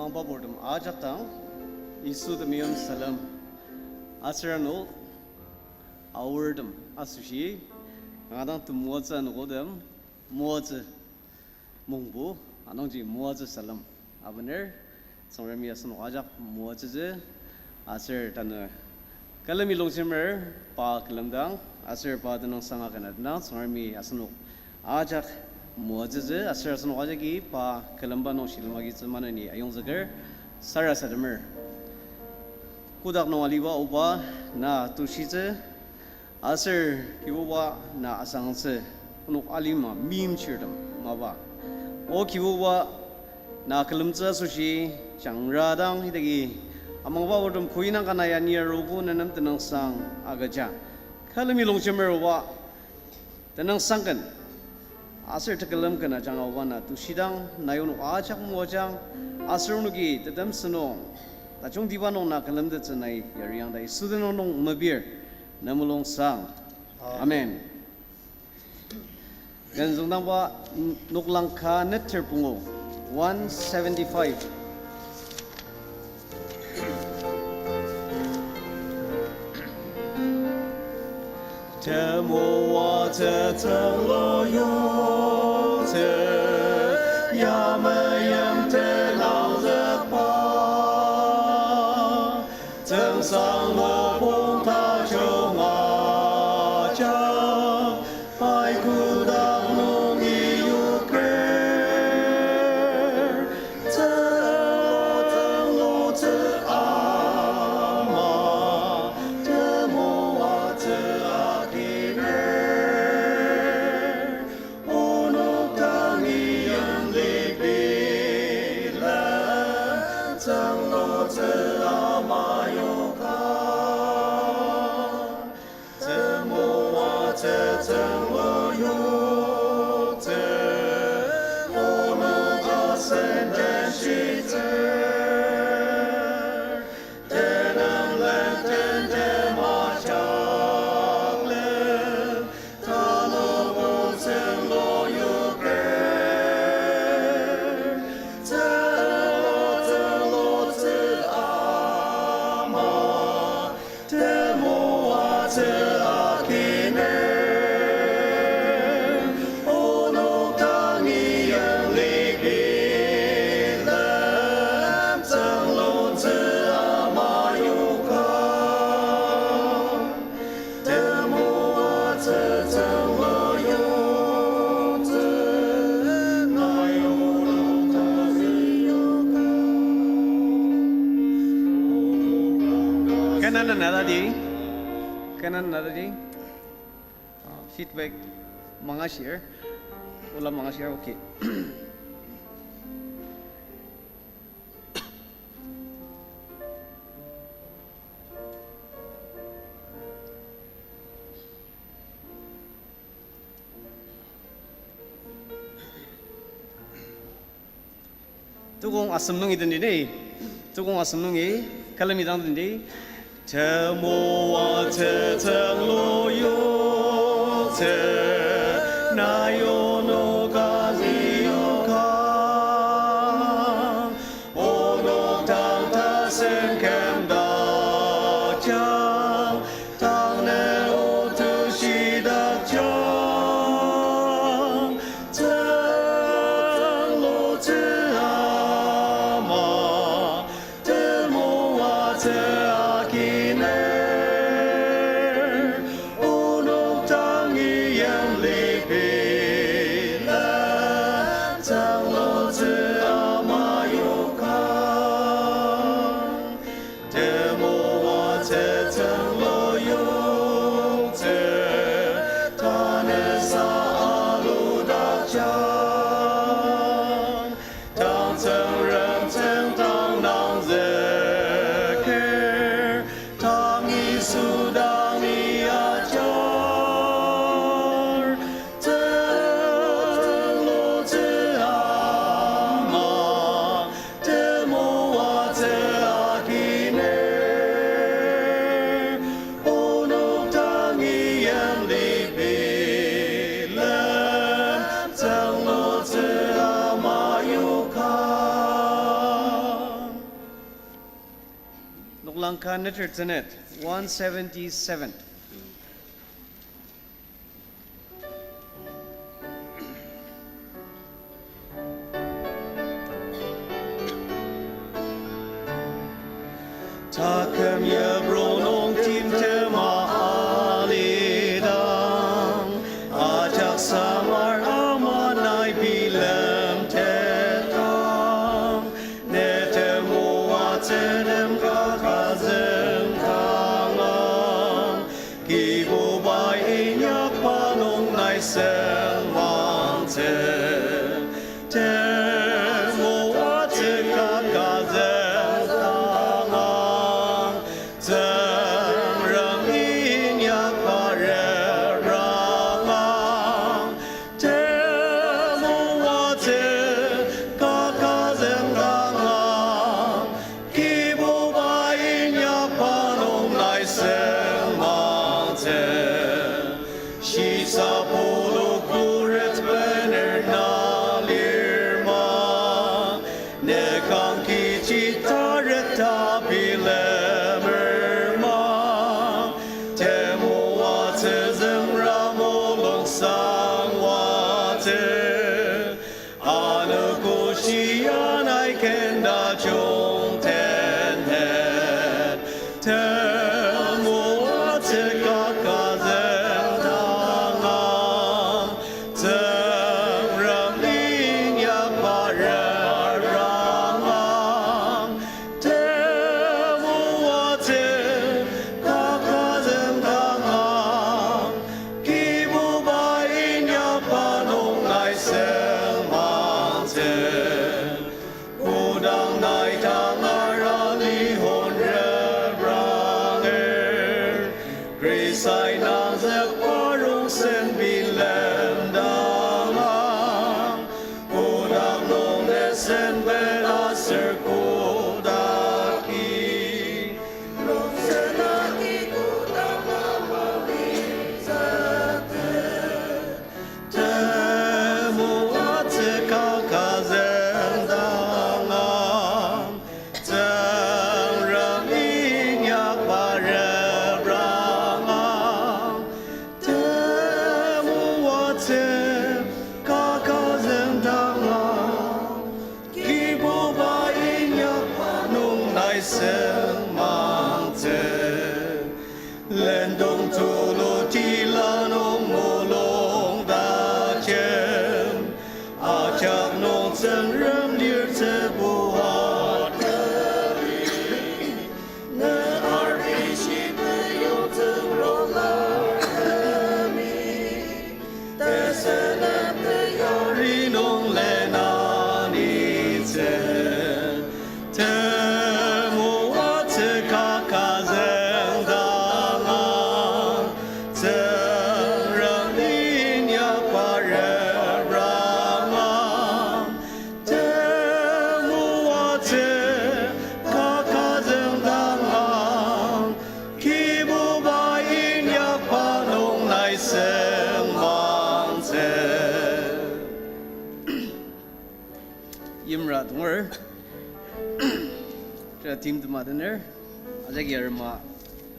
amang babordum ajatang isud miyam salam asrano awardum asushi ngadang tu muaza nugodam muaza mungbu anongji muaza salam abner songrami asno ajak muaza je asir tan kalami longsimer pa kalamdang asir pa tanong sanga kanadna songrami asno ajak muazzez asar asno ajaki pa kalamba no shilmagi tsamanani ayong zagar sara sadmer kudak no aliwa uba na tushize asar kiwa na asangse no alima mim chirdam maba o kiwa na kalamza sushi changradang hidagi amangwa wordum kuinang kanaya niya rogu nanam tanang sang agaja kalami longchemer wa tanang sangkan asir tekalam kana jangan wana tu sidang nayon ajak muajang asir nugi tedam senong tajung diwanong na kalam de cenai yariang dai sudenong nong mabir namulong sang amen ganzong nang wa nuklangka net terpungo 175 这么我这层罗有这呀么样的老热巴，正上罗pom他就啊家，爱古当弄一有个，这层罗这阿妈，这么我这。Kanan nada di feedback mga share wala mga share okay tukong asamnungi dindi tukong asamnungi kalamidang dindi 这么我这层路有这那有那个里有看，我弄当他身看到家，当年我都是的家，这路这阿妈，这么我这。这 Nuklangkan Internet 177. Takım yabronong tim temalidang ajak samar amanay bilam tetang netemu atsenem kakazem tangang gibubay inyak panong naiseng wangte temu atse kakazem Yimrat ngor team tumadener ajak yarma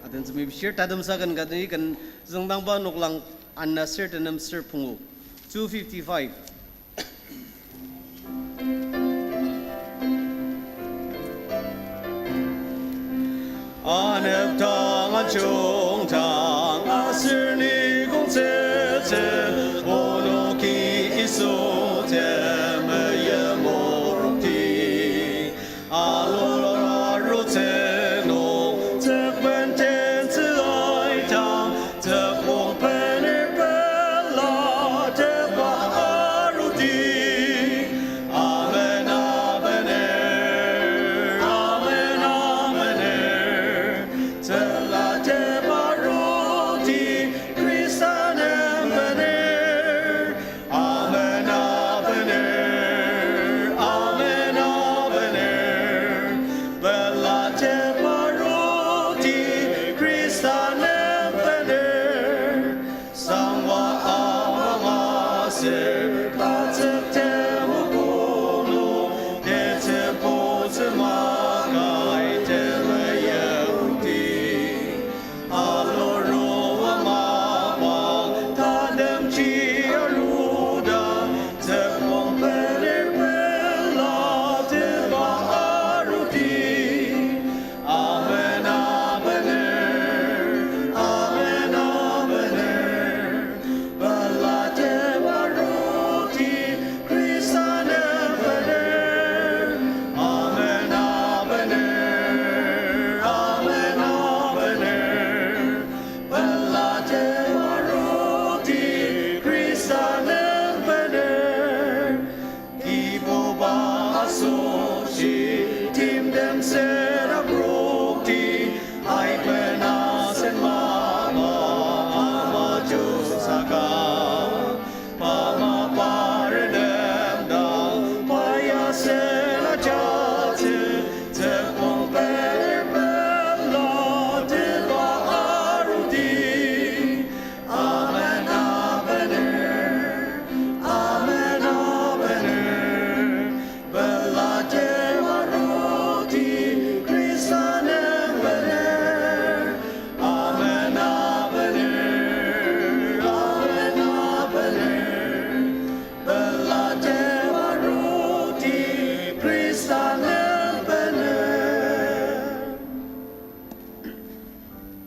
adan sumi share tadam sakan gadani kan zangdang ba noklang annasir tanam sir pungu 255 anep tang achong tang asir ni gong tse tse ono ki iso te Te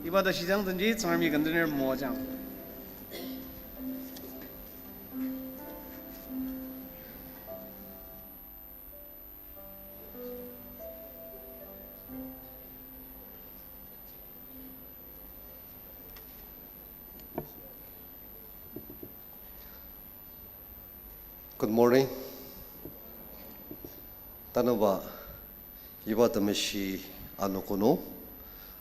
이바다 시장든지 정함이 건드릴 모장. Good morning. Tanaba ibadamishi anukuno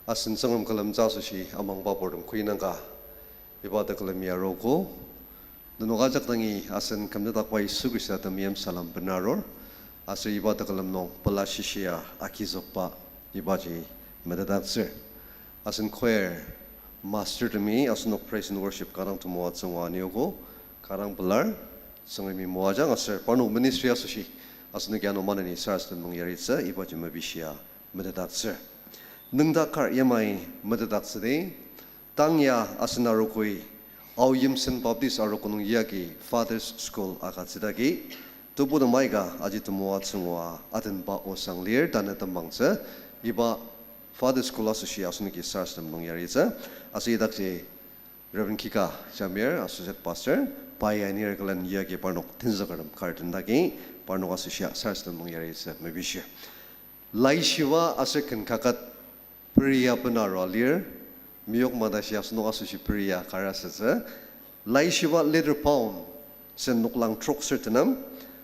asin sangam kalam jasushi amang babordum kuinanga ibada kalam yaroko nunugajak tangi asin kamdatakwa isugisa tamiyam salam benaror asin ibada kalam no palashishia akizokpa ibaji medadatsir asin choir master to me asin no praise and worship karang tumo at sangwanioko karang belar Sangami Moajang as a Pano Ministry Associ, as Nagano Manani Sarston Mungaritza, Ibajima Bishia, Medadatser. Nundakar Yamai, Medadatse, Tanya Asanarokui, Au Yimson Baptist Arokonung Yagi, Father's School Akatsidagi, Tubu Maiga, Ajitamoatsungwa, Atenba or Sanglir, Danetamangsa, Iba Father's School Association Sarston Mungaritza, as Idakse, Reverend Kika Jamir, Associate Pastor. Pioneer Glen Yagi Parnok Tinzagaram Kartandagi, Parnok Associate Sarston Mungaris, maybe sure. Lai Shiva Asekan Kakat Priya Panara Lear, Miok Madashias no Associate Priya Karasa, Lai Shiva Leader Pound, Sen Nuklang Trok Certanum,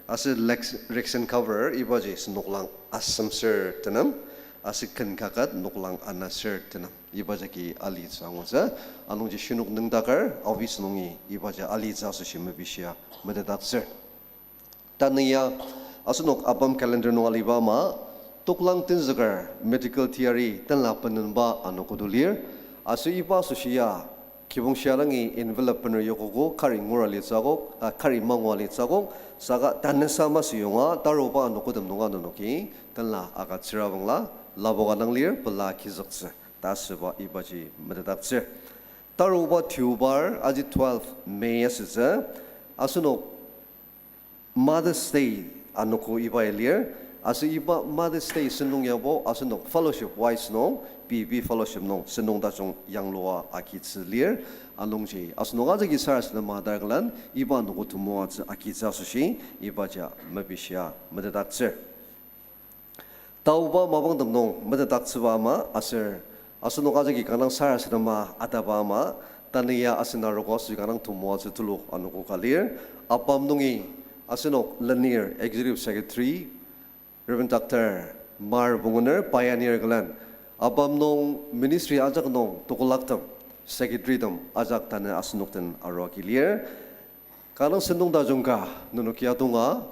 as a Rexen cover, Ibajis Nuklang Assam Certanum, as a Kankakat Nuklang Anna Certanum. Ibajaki Ali Sangoza, Anunji Shinuk Nundakar, Avis Nungi, Ibaja Ali Zasashim Bishia, Medadatser. Tania Asunok Abam calendar no Alibama, Tuklang Tinzagar, medical theory, Tanlapanumba, Anokodulir, Asuiba Sushia, Kibung Sharangi, envelope Yokogo, Kari Muralitzago, Kari Mangwalitzago, Saga Tanesama Siunga, Taroba Nokodam Noganoki, Tanla Agatsiravangla, Labogananglir, Pala Kizakse. Tasaba Ibaji Medadatse. Taruba Tubar, Aji 12 May Asiza, Asuno Mother's Day, Anoko Iba Elir, Asiba Mother's Day Senung Yabo, Asuno Fellowship Wise No, BB Fellowship No, Senung Dachong Yang Loa Akits Lir, Anongji, Asnogaza Gisaras the Madarglan, Iba Noko to Moats Akitsashi, Ibaja Mabishia Medadatse. Tauba Mabandam No, Medadatsavama, Aser. Asunogazaki kanang sarasama atabama, Tania asinarogos kanang tumoas tulu anuko kalir, Apamnungi, Asunok Lanier, Executive Secretary, Reverend Dr. Mar Bunguner, Pioneer Glen, Abamnong Ministry Ajak Nong, Tokolaktam, Secretary Dom, Ajak Tana Asunokten Arokilir, Kanang Sendung Dajunga, Nunukiatunga,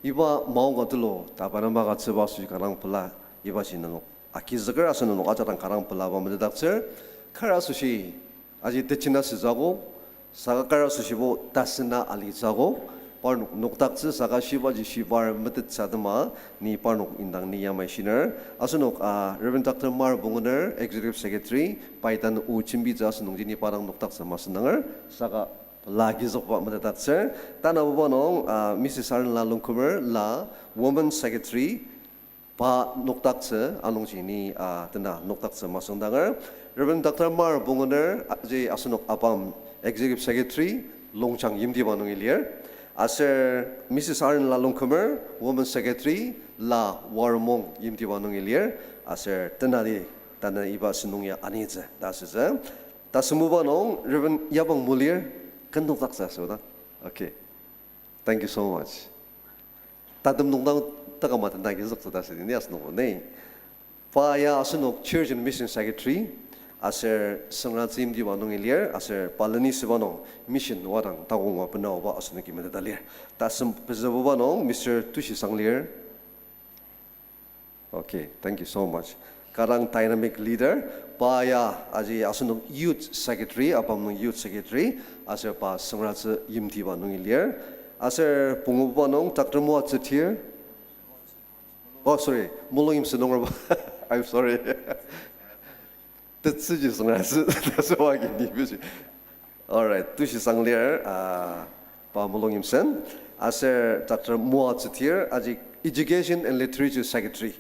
Iba Maungatulo, Tabanamaga Tsebasu kanang pala, Iba Sinanok. Akizagar asan no ajarang karang pelaba medakser kara sushi aji techina sizago saga kara sushi bo tasna ali zago par noktakse saga shiba ji shibar metet sadma ni parnok indang ni yamai shiner asunok Reverend Dr. Mar Bunguner Executive Secretary Paitan U Chimbi jas nongji ni parang noktakse masnangar saga lagi zokpa medakser tanabonong Mrs. Saran Lalungkumer la Woman Secretary Pa noktakse anongji tena noktakse masangdangar Reverend Dr. Mar Bunguner je asunok apam Executive Secretary Longchang Yimdi Banongilier aser Mrs. Arn Lalongkumer Woman Secretary La Warmong Yimdi Banongilier aser tenari tana iba sinungya anize daseze tasumubanong Reverend Yabang Mulier kan noktakse soda. Okay, thank you so much. Tadam nongdang Takamatan Nagizok to that's in the Asno name. Paya Asunok Church and Mission Secretary, as a Sanrazim Divanongilier, as a Palani Sivano, Mission Warang, Tawanga Panova, Asunaki Medalier. That's some Pesavano, Mr. Tushi Sanglier. Okay, thank you so much. Karang Dynamic Leader, Paya Aji Asunok Youth Secretary, Apam Youth Secretary, as a Pa Sanraz Yim Divanongilier, as a Pungubanong, Dr. Moatzetir. Oh, sorry, Mulongim Senong. I'm sorry. That's just why I can use. All right, Tushi Sanglier, Pa Mulongim Sen, as Dr. Moatzetir, as Education and Literature Secretary,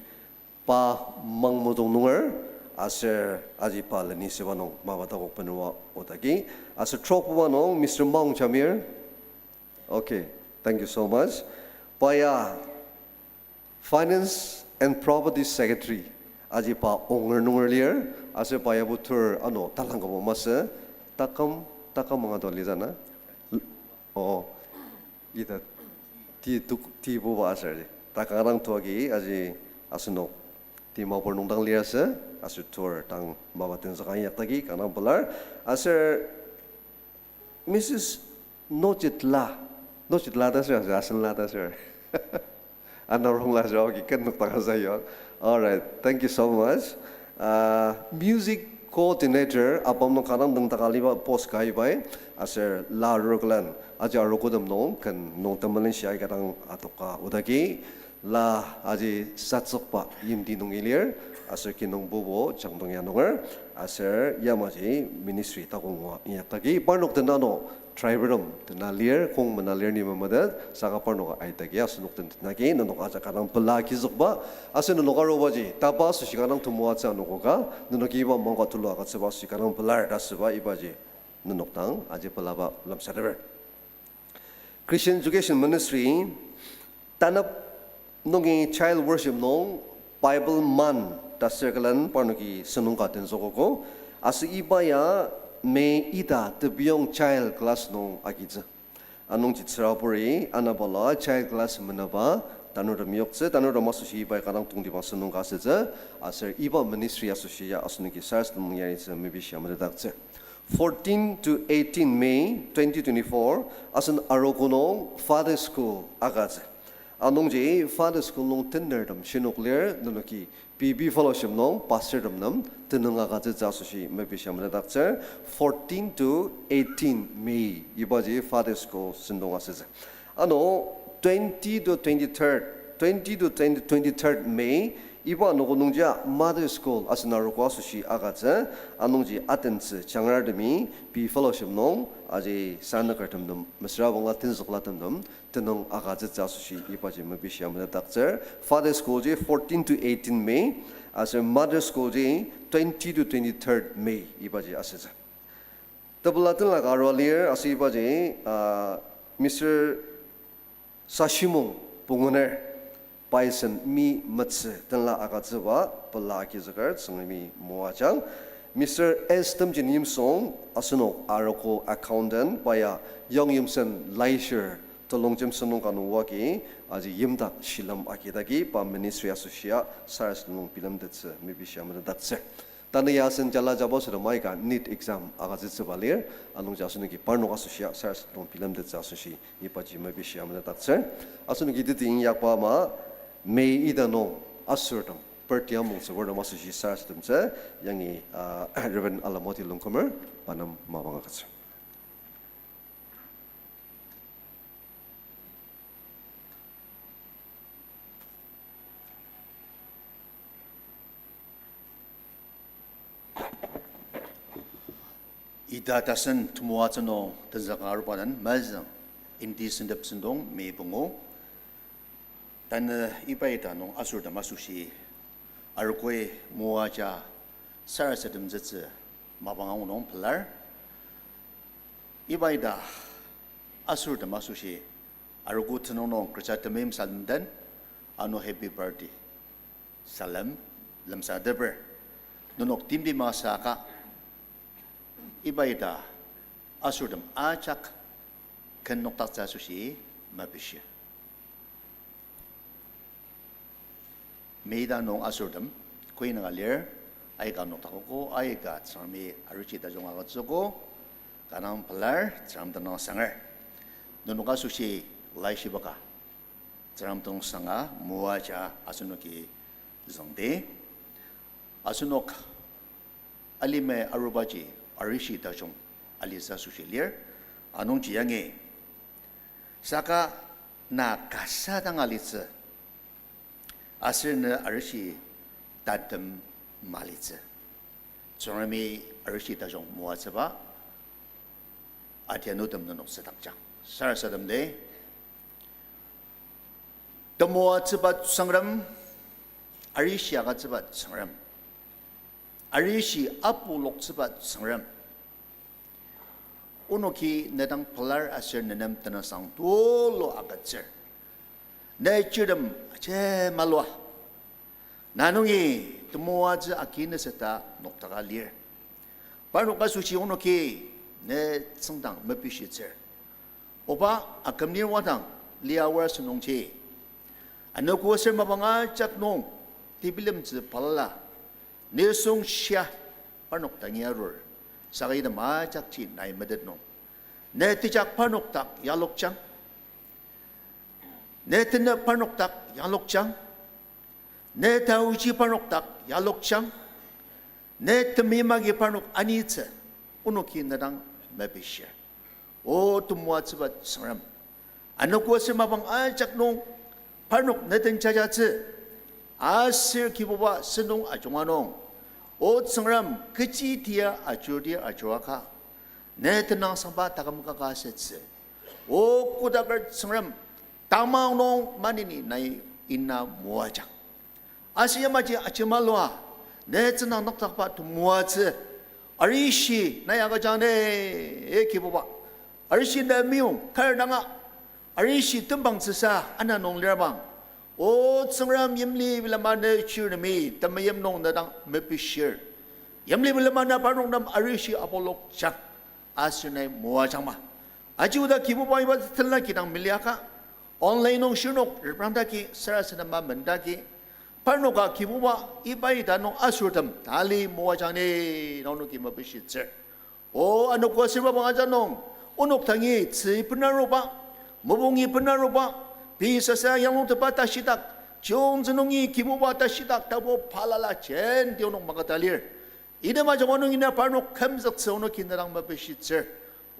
Pa Mangmodong Nunger, Aser aji palani sewanong mabata ko panwa otagi. Aser trok wanong Mr. Mong Chamir. Okay, thank you so much. Paya Finance and Property Secretary aji pa onger nungerlier. Aser paya butur ano talang ko masa takam mga doli jana. Oh, ita ti bu ba aser. Takarang tuagi aji asunok. Ti mau pernundang liasa asur tour tang mabatin sakang yak tagi kanang pelar asur Mrs. Nojitla ta sir asan la ta sir anorong la jo ki kan nuk ta sayo. All right, thank you so much. Music coordinator apam no kanang dang takali ba post kai bai asur la roglan aja rokodam no kan no tamalin siya kadang atoka udagi la aji satsokpa yimdi nungilir asir kinong bobo changdong yanongar asir yamaji ministry takong yatagi parnok tenano triberum tenalir kong manalir ni mamadat saka parnok ay tagi asunok tenagi nanok aja kanang pelaki zokba asir nanok arobaji tapa susikanang tumuat sa nokoka nanok iba mongka tulo akat seba susikanang pelar daseba ibaji nanok tang aji pelaba lam sadaber Christian Education Ministry tanap nongi child worship nong Bible man tasirkalan parnoki senung katen sokoko asu ibaya me ida tebiong child class nong agija anong jitsrapuri anabala child class menaba tanur miokse tanur masushi ibaya kanang tungdi bang senung kaseja asir iba ministry asusia asuniki sars mungyari se mebisha medakse 14 to 18 May 2024 asun arokunong Father School agaze anongji Father School nong tender dam shinokler nunoki PB fellowship nong pastor dam nam tenunga ka jasushi maybe shamna dakcher 14 to 18 May ibaji Father School sindong asese ano 20 to 23rd May iba nogonungja Mother School asnaru ko sushi agacha anongji Athens changrardemi P fellowship nong aji sanakartam dam masrawanga tinzoklatam dam tenong agacha jasushi ibaji mabishya dakcher Father School je 14 to 18 May as a Mother School je 20 to 23rd May ibaji asesa tabulatin la earlier asibaji Mr. Sashimong Punguner Paisen mi matse tanla akatsewa palaki zakar sangmi moachang Mr. S Tamjin Yimsong asunok aroko accountant baya Young Yimsen Leisure tolong jemsonong kanuwaki aji yimda shilam akidagi pa ministry asosia sars nung pilam detse maybe shamana datse tanaya sen jala jabo sramai ka NEET exam agazitse balir anong jasuniki parno asosia sars nung pilam detse asosi ipaji maybe shamana datse asuniki diting yakpa ma May idano asurtam pertiamong sa word masu si sars tumse yangi Reverend Alamoti Lungkomer panam mabangakats. Idatasan tumuatano tazakarupanan mazang indecent sendong may bungo tan ibaita nong asur da masushi arkoi muaja sarasadum zetze mabangang nong pelar ibaida asur da masushi arku tnong nong krichatamim salamdan ano happy birthday salam lamsa deber nonok timbi masaka ibaida asur dam achak kan nokta sushi mabishi Meida nong asurdam, kui nga lir, ay ka nong takoko, ay ka tsami aruchita jong agatsoko, kanang pelar, tsam tanong sangar. Nono ka sushi lai shibaka, tsam tanong sanga, mua cha asunoki zongde, asunok alime arubaji, arishita jong alisa sushi lir, anong jiyange, saka na kasadang alitsa, asirna arshi tatam malitsa chorami arshi tajong muatsaba atyanutam nanok satakja sarasadam de tamuatsaba sangram arshi agatsaba sangram Arishi apu loksebat sangram. Unoki nedang pelar asir nenam tenasang tolo agatser. Nature che malwa. Nanungi tumuaja akina seta noktaga lir. Panuka suci unoki ne sengdang mepishitser. Oba akamnir wadang liawar sunongchi. Anuku asir mabanga cak nong tibilim zi palala. Nesung syah panok tangiarur. Sakay na majak chi na imadad nong. Netijak panok tak yalok chang. Netina panok tak yalok chang. Netauji panok tak yalok chang. Netamimagi panok anitsa. Unoki nadang mabishya. O tumuat sabat sangram. Ano ko sa mabang ajak nung panok netin chajatsa. Asir kibuba senong ajonganong. O sangram keci dia ajur dia ajuraka. Netenang samba takam kakasetse. O kudagar sangram tamang nong manini nai ina muajak. Asia maji acimalwa. Netenang naktakpa tumuatsa. Arishi nayaga jane kibuba. Arishi na miyong karnanga. Arishi tembang sesa ananong lerbang. O sangram yamli bila mana chirmi tamayam nong nadang mepishir. Yamli bila mana parong nam arishi apolok chak asunay muajama. Aji udah kibu pai bat telah kitang miliaka online nong shunok ripramdaki sarasana mandaki parnoka kibu ba ibai danong asurdam tali muajane nong ki mepishir. O anu kuasa bangajanong unok tangi tsi penarupa mubungi penarupa. Bisa saya yang untuk patah sidak, jom zenungi kibu patah sidak, tabo palala jen dia orang magatalir. Ida macam orang ini parno kamzak seorang kinderang mabesitzer.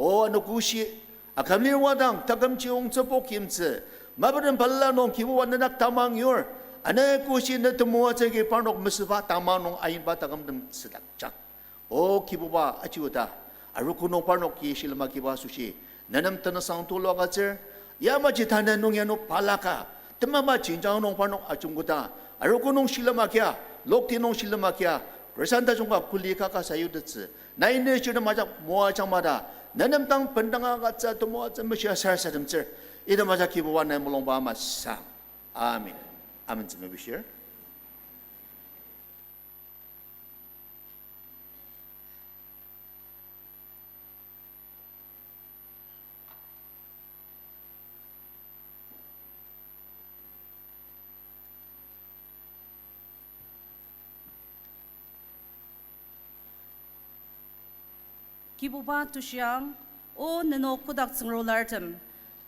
Oh anu kusi, akamlir wadang takam ciong cepok kimse. Mabadan palala nong kibu wananak tamang yor. Ane kusi na temua cegi parno mesba tamang nong ain ba takam dem sedak cak. Oh kibu ba aciuta. Arukunong parno kisil makiba susi. Nanam tanasang tulo agatzer. Ya macam tanah nong yang palaka, temama cincang nong panok acungkuta, aruku nong silamakia, lokti nong silamakia, resanta jungka kulika kasayu detsi, naik ni cuma macam mua camada, nanam tang pendanga katsa semua macam sar sademcer, itu macam kibuan yang melomba masa, amin, amin semua bishir. Kibuba tusyang o nano kudak tsengrolartem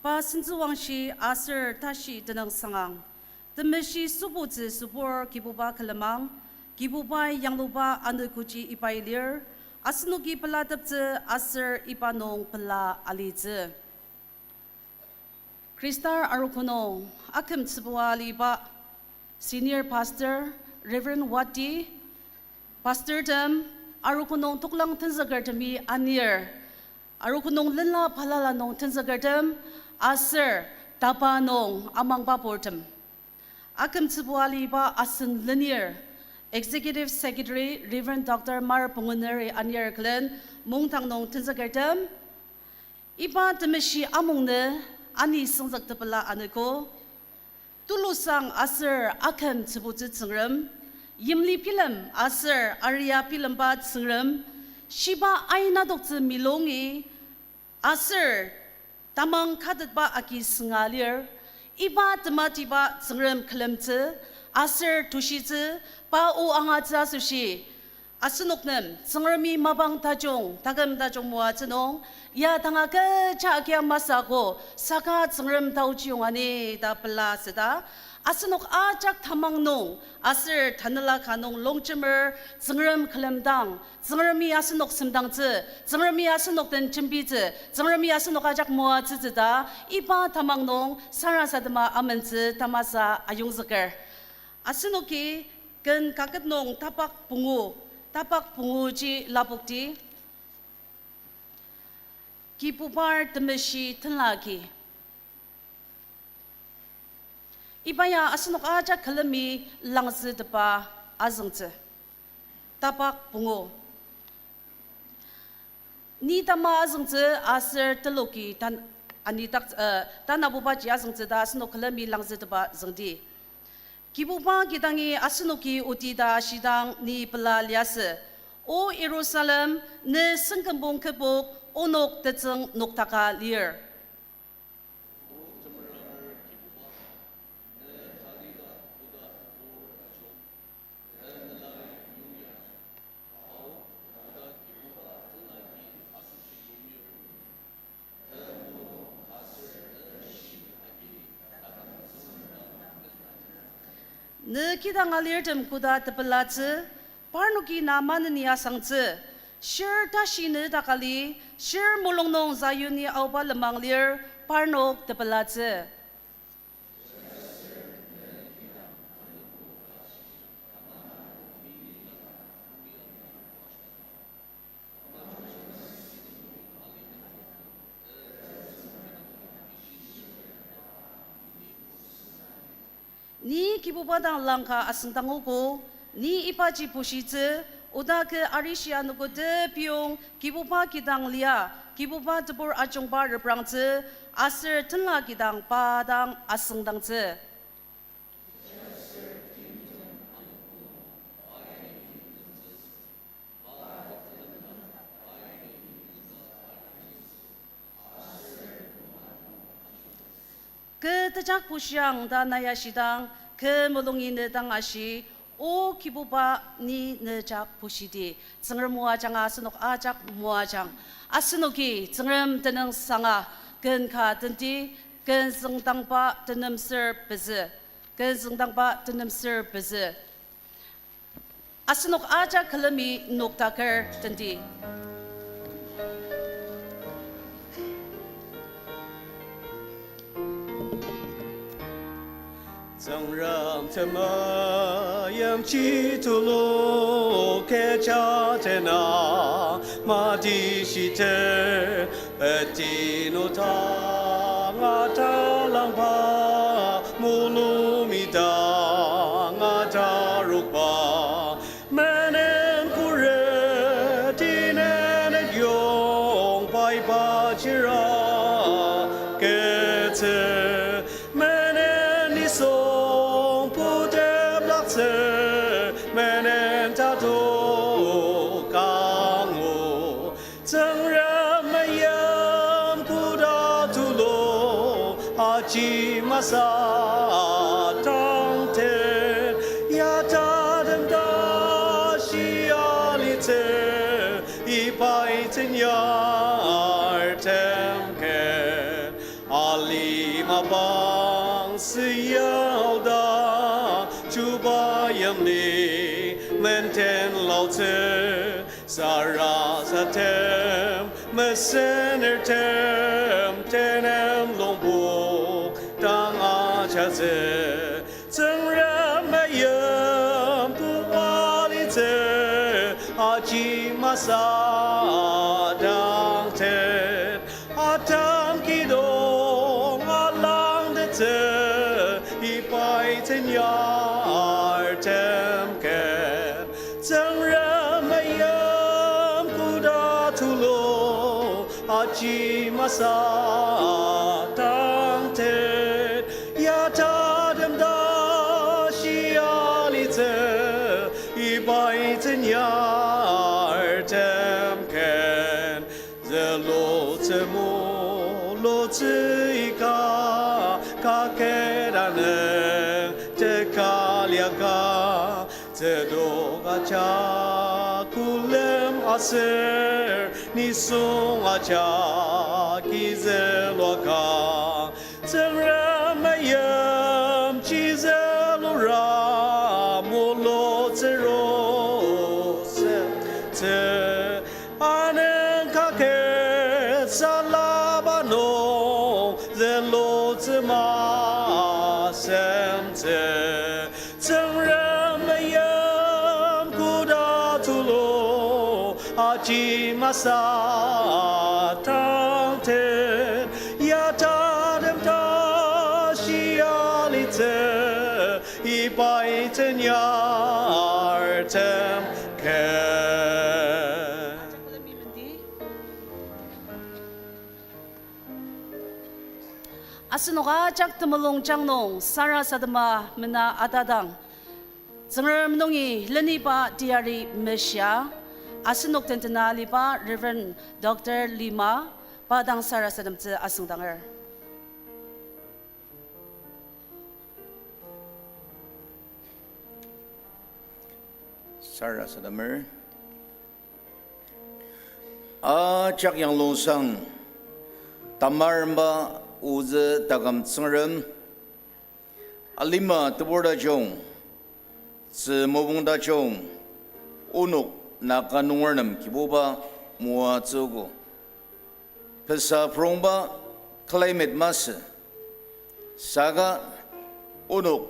pa sinzuwangshi aser tashi denang sangang temeshi subuzi subur kibuba kelemang kibuba yang lupa anu kuci ipailir asnugi peladapze aser ipanong pela alize Kristar arukunong akem tsebua liba Senior Pastor Reverend Wati Pastor Dem arukunong tuklang tenzagartami anir arukunong lala palala nong tenzagartam aser tapanong amang baportam akam tsibuali ba asen linear Executive Secretary Reverend Dr. Mar Pungunari anir klen mungtang nong tenzagartam iba temeshi amongne ani sengzak tepala aniko tulusang aser akam tsibuzi tsengram Yimli pilam aser Arya pilambat sengram Shiba aina dokter milongi aser tamang kadat ba aki sengalir iba tematiba sengram kelemte aser tushite pa u angaja sushi asenoknem sengrami mabang tajong tagam tajong mua cenong ya tanga ke cakia masako saka sengram tauciong ani da pela seda Asenok ajak tamang nong, aser tanala kanong longjemer, zengram kelemdang, zengrami asenok semdang ze, zengrami asenok dan cembi ze, zengrami asenok ajak mua ze da, iba tamang nong, sarasa dema amen ze, tamasa ayung zeker. Asenoki gen kaget nong tapak bungu ji labukti, kipubar demeshi tenlagi. Ibaya asenok aja kalami langzi depa azengze. tapak bungo. Ni tama azungze aser teloki tan anitak tan abuba ji azungze da asno kalami langze taba zengdi. Kibuba gidangi asnoki utida shidang ni pela liase. O Jerusalem ne sengkembong kebok onok tetseng noktaka lier. Ne kidang alir tem kuda tepelatse, parnuki naman niya sangtse, shir tashi ne takali, shir mulong nong zayuni auba lemang lir, parnok tepelatse. Ni kibubadang langka asentangoko, ni ipaji pushitze, uda ke arisia nuko de piong kibuba kidang lia, kibuba tebur ajong bar reprangze, aser tenla kidang padang asengdangze. Ke tejak pusyang dan naya sidang ke melungi nedang ashi o kibuba ni nejak pushidi cengrem muajang asenok ajak muajang asenoki cengrem teneng sanga ken ka tenti ken sengtang pa tenem ser beze ken sengtang pa tenem ser beze asenok ajak kelemi noktaker tenti. Zang ram tema yam chi tu lo ke cha te na ma di shi te peti no ta nga ta lang pa mu lu mi da nga ta ru pa manen ku re ti ne yong pai pa chi ra ke te Masa tang te ya ta dem da shi ali te I pai ten yar tem ke ali ma bang si yao da chu ba yam ni men ten lao te sara sa tem me sener tem tenem long bu chaze zeng ren me yem bu wa li ze a ji ma sa dang te a tam ki dong a lang de ze I pai ten yar tem ke zeng ren me yem ku da tu lo a ji ma sa dang te ta dem da shi ali te I bai ten yar tem ken ze lo te mo lo te ka ke da ne te ka lia ka te do ga cha kulem aser ni sung a cha ki ze lo ka yam chizelura molo zero te anen kake salabano zelo zema semte zerem yam kuda tulo aji masa tante yata I bai ten yar tem ke asinoga jak temelong jangnong sara sadama mena adadang zengar menongi leni pa diari mesya asinok tentena lipa Reverend Dr. Lima padang sara sadam tse asungdanger. Sara Sadamer. Chak yang losang tamarma uze tagam tsengren alima teborda jong zi mobongda jong unuk nakanungernam kiboba mua zogo pesa prongba climate mas saga unuk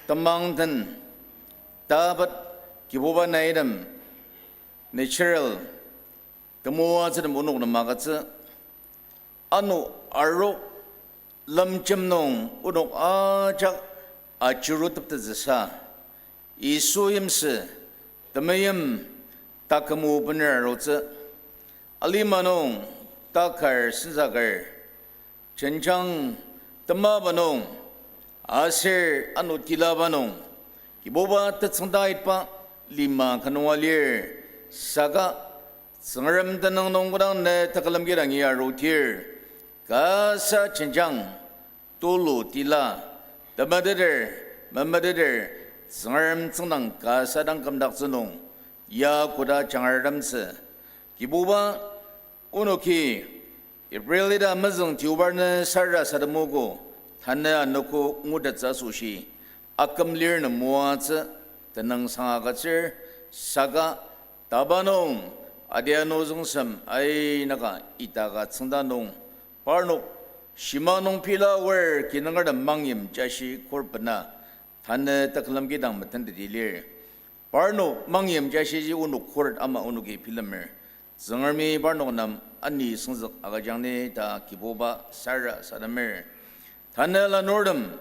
tamangtan dapat kiboba naidam natural kemuan sedem unuk nama kata anu arok lam jemnong unuk ajak acurut terjesa isu yamse temayam tak kemu benar roce alimanong takar senzagar cencang temabanong asir anu tilabanong kiboba tersendait pa lima kanualir saga sengaram tenang nonggodang ne takalam girang ya rotir kasa cencang tulu tila mamadader sengaram tsenang kasa dang kamdak senong ya kuda cangaram se kibuba unoki April da mazang tiubar ne sarra sadamogo tanna anoko ngudat sushi akam lir na muatsa tenang sangagatser saga tabanong adia nozong sam ay naka itaga tsandanong parnok shimanong pila wer kinangar da mangyam jashi korpana tanna taklam gidang matanda dilir parno mangyam jashi ji unuk korat ama unuki pilamer zangarmi parno nam ani sungzak agajangne ta kiboba sarra sadamer tanna la nordam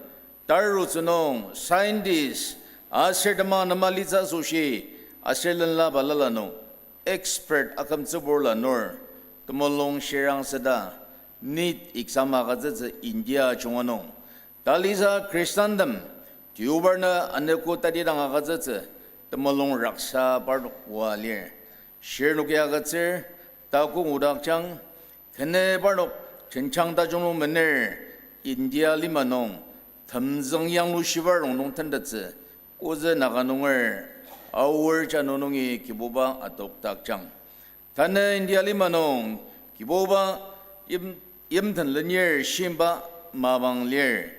taru sunong scientist aserdama namaliza sushi aserlan la balala no expert akam tsuborla nor tumolong sherang sada NEET exam agaza India chungano taliza Christendom tubarna aneko tadidang agaza tumolong raksa pardo walir shernukya agaza taku udakchang kene pardo chenchang da jungno mener India limanong tamzang yanglu shibarong nong tandatze uze naganonger awar janonongi kiboba atok takjang tanne India limanong kiboba yimtan lenyer shimba mabang ler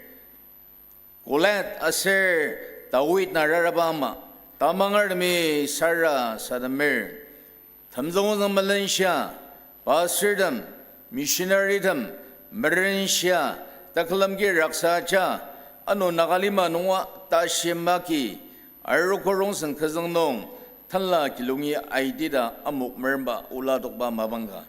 kolat aser tawit nararabama tamangar mi sarra sadamer tamzong Malaysia pasirdam missionary dam Malaysia taklamgi raksa cha ano nakalima nungwa tashimaki Arukorong sang kazang nong tanla kilungi aidida amuk merba uladok ba mabangga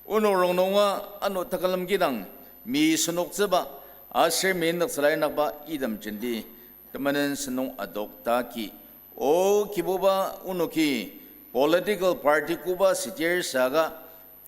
unorong nongwa ano takalam gidang mi sunok zeba asir mindak salay nakba idam jendi tamanan senong adok taki o kiboba unoki political party kuba sitir saga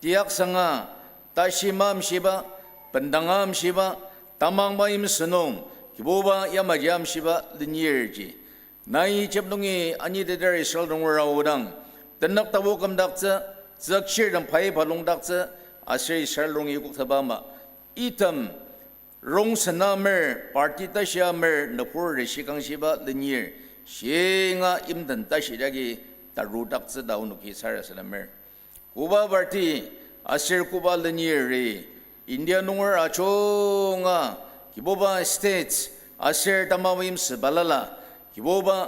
tiyak sanga tashimam shiba pendangam shiba tamang ba im senong kiboba yamajam shiba linyerji Nai chapnungi ani dedar Israel dongwara udang tenak tawo kam dakza zakshir dang pai palong dakza asir Israel dong yukuk tabama itam rong sanamer party tasya mer napur rishikang shiba linyir shinga imdan tashiragi taru dakza daunuki sara sanamer kuba party asir kuba linyir re India nungwar achonga kiboba states asir tamawim sebalala kiboba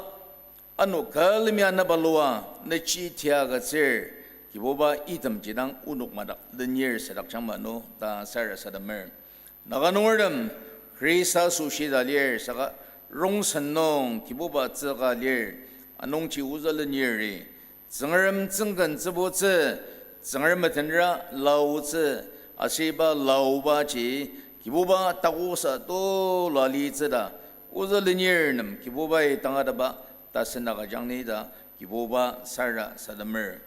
anu kalmiya na balua na chi tiaga sir kiboba itam jidang unuk madak lenyer sadak chama no ta sara sadamer naganungardam krisa sushi dalier saka rong sannong kiboba tsaga lier anong chi uza lenyer re zangaram zenggan zebo tse zangaram matanra lau tse asiba lau ba chi kiboba takusa to lali tse da uza linear nam kiboba tangada ba tasinaga jangni da kiboba sarra sadamer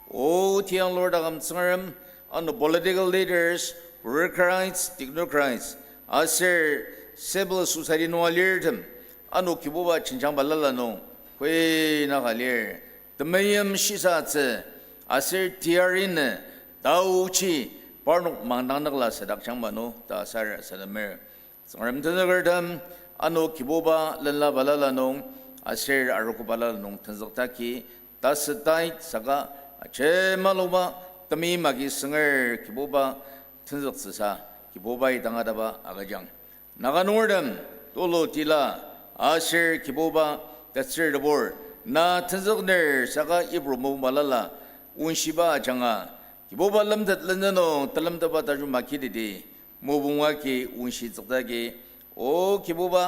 o tiang lord agam tsangaram on the political leaders bureaucrats technocrats 아셀 세블 수사리 노알리르듬 아노 기보바 진창 발랄라노 회나 갈리르 드메염 시사츠 아셀 디아리네 다우치 바르노 망당나글라 세닥창마노 다사르 사르메 정람드르담 아노 기보바 랄라 발랄라노 아셀 아르코 발랄노 탄석타키 다스타이 사가 제말로바 तमीमागी संगर किबोबा थंजक ससा किबोबाई दंगादबा आगाजंग नागानोरदम तोलो तिला आशर किबोबा तसर दबोर ना थंजक नर सगा इब्रोमो मालाला उनशिबा जंगा किबोबा लमदत लंदनो तलमदबा ताजु माखिदिदि मोबुंवा की उनशि जगदागे ओ किबोबा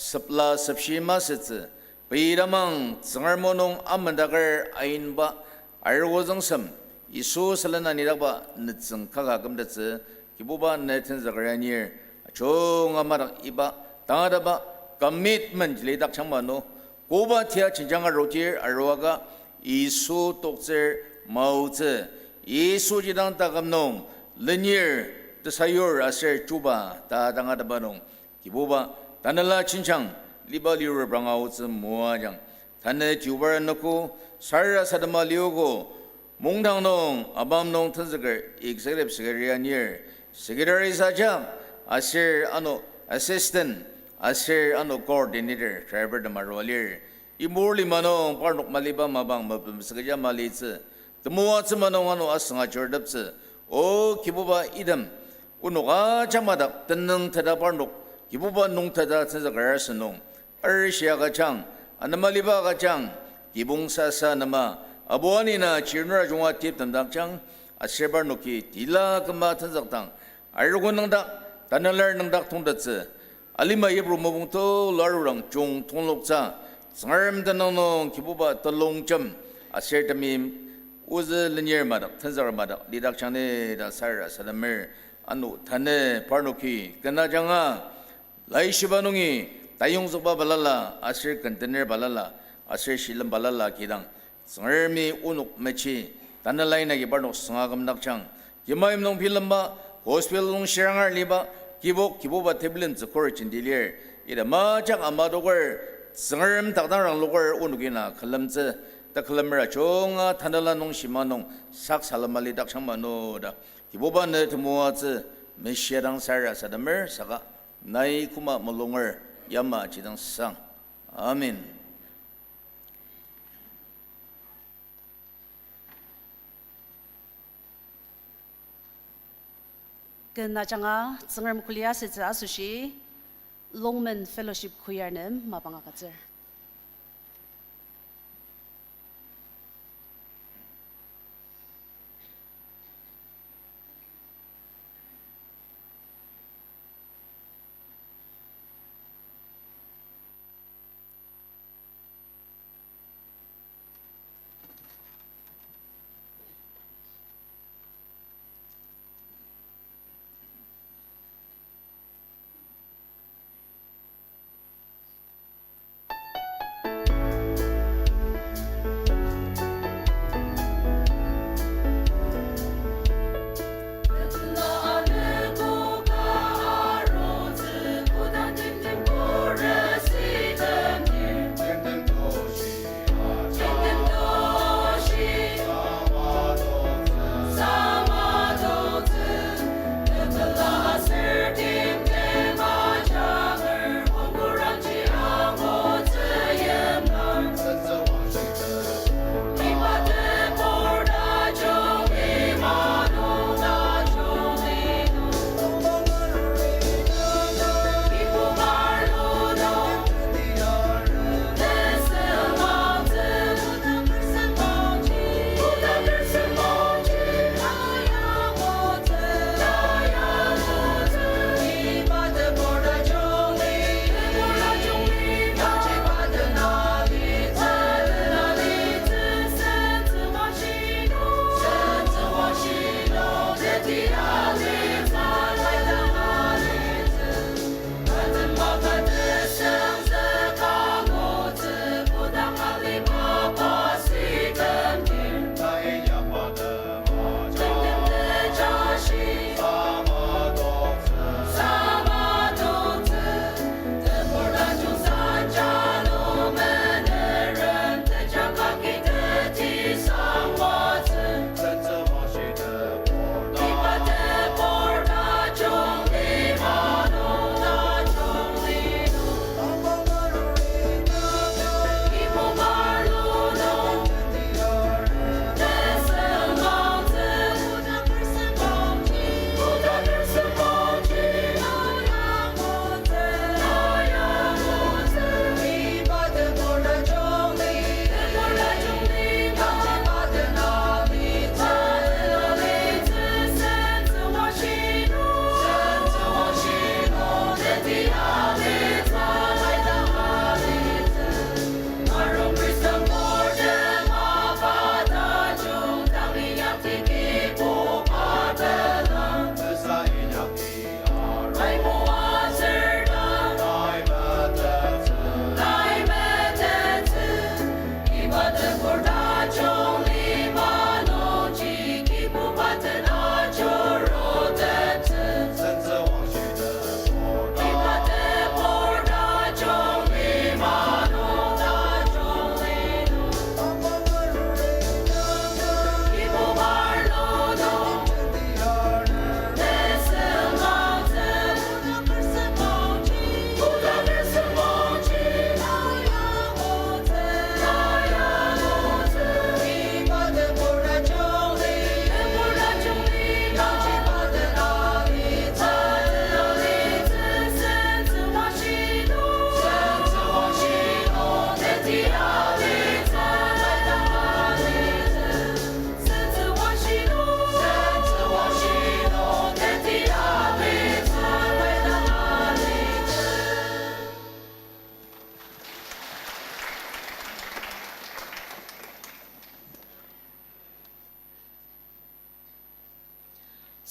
सप्ला सप्शिमा सच पैरामंग संगरमोनों अमंदगर आइनबा आयरवजंसम 이수 살라나 니라바 늦증 가가금데츠 기보바 네튼 자가라니에 종아마라 이바 당하다바 커미트먼트 레닥 창마노 고바티아 진장아 로티에 알로아가 이수 독제 마우즈 이수지당 다감농 리니어 드사요 아세 주바 다당하다바농 기보바 다날라 친창 리발리르 브랑아우즈 모아장 단네 주바르 놓고 사르라 사드마 리오고 몽당농 아밤농 튼스거 executive secretary secretary 사장 아실 아노 assistant 아실 아노 coordinator driver 마로리 이몰리 마농 파르녹 말리바 마방 마범스가자 말리츠 드모아츠 마농 아노 아스가 저답스 오 기보바 이담 우노가 자마다 뜬능 타다 파르녹 기보바 농 타다 튼스거 농 अर्शिया가 장 아나말리바가 장 기봉사사 나마 아보아니나 지르나 중화 팁 담당장 아세바노키 딜라 금마 탄작당 알고 능다 다날러 능다 통다츠 알리마 예브로 모봉토 라루랑 종 통록자 상름다노노 기부바 떨롱점 아세르타밈 우즈 리니어마다 탄자르마다 리닥창네다 사르라 사다메 안노 타네 파노키 끝나장아 라이시바농이 다용석바 발랄라 아세르 컨테너 발랄라 아세르 실름 발랄라 기당 성얼미 우눅 매치 단날라이나기 바로 성아금 낙창 기마임농 필름바 고스펠농 시랑알 리바 기보바 태블린즈 코르친 딜리얼 이라 마작 아마도걸 성얼음 닥당랑 로걸 우눅이나 칼럼즈 다클럼라 종아 단날라농 시마농 삭살말리 닥창마노다 기보바 네트 모아즈 메시아랑 사라 사다메 사가 나이 쿠마 몰롱을 야마 지당 상 아멘. 근나장아 증얼 쿨리아스즈 아수시 롱맨 펠로십 쿠야는 마방아가즈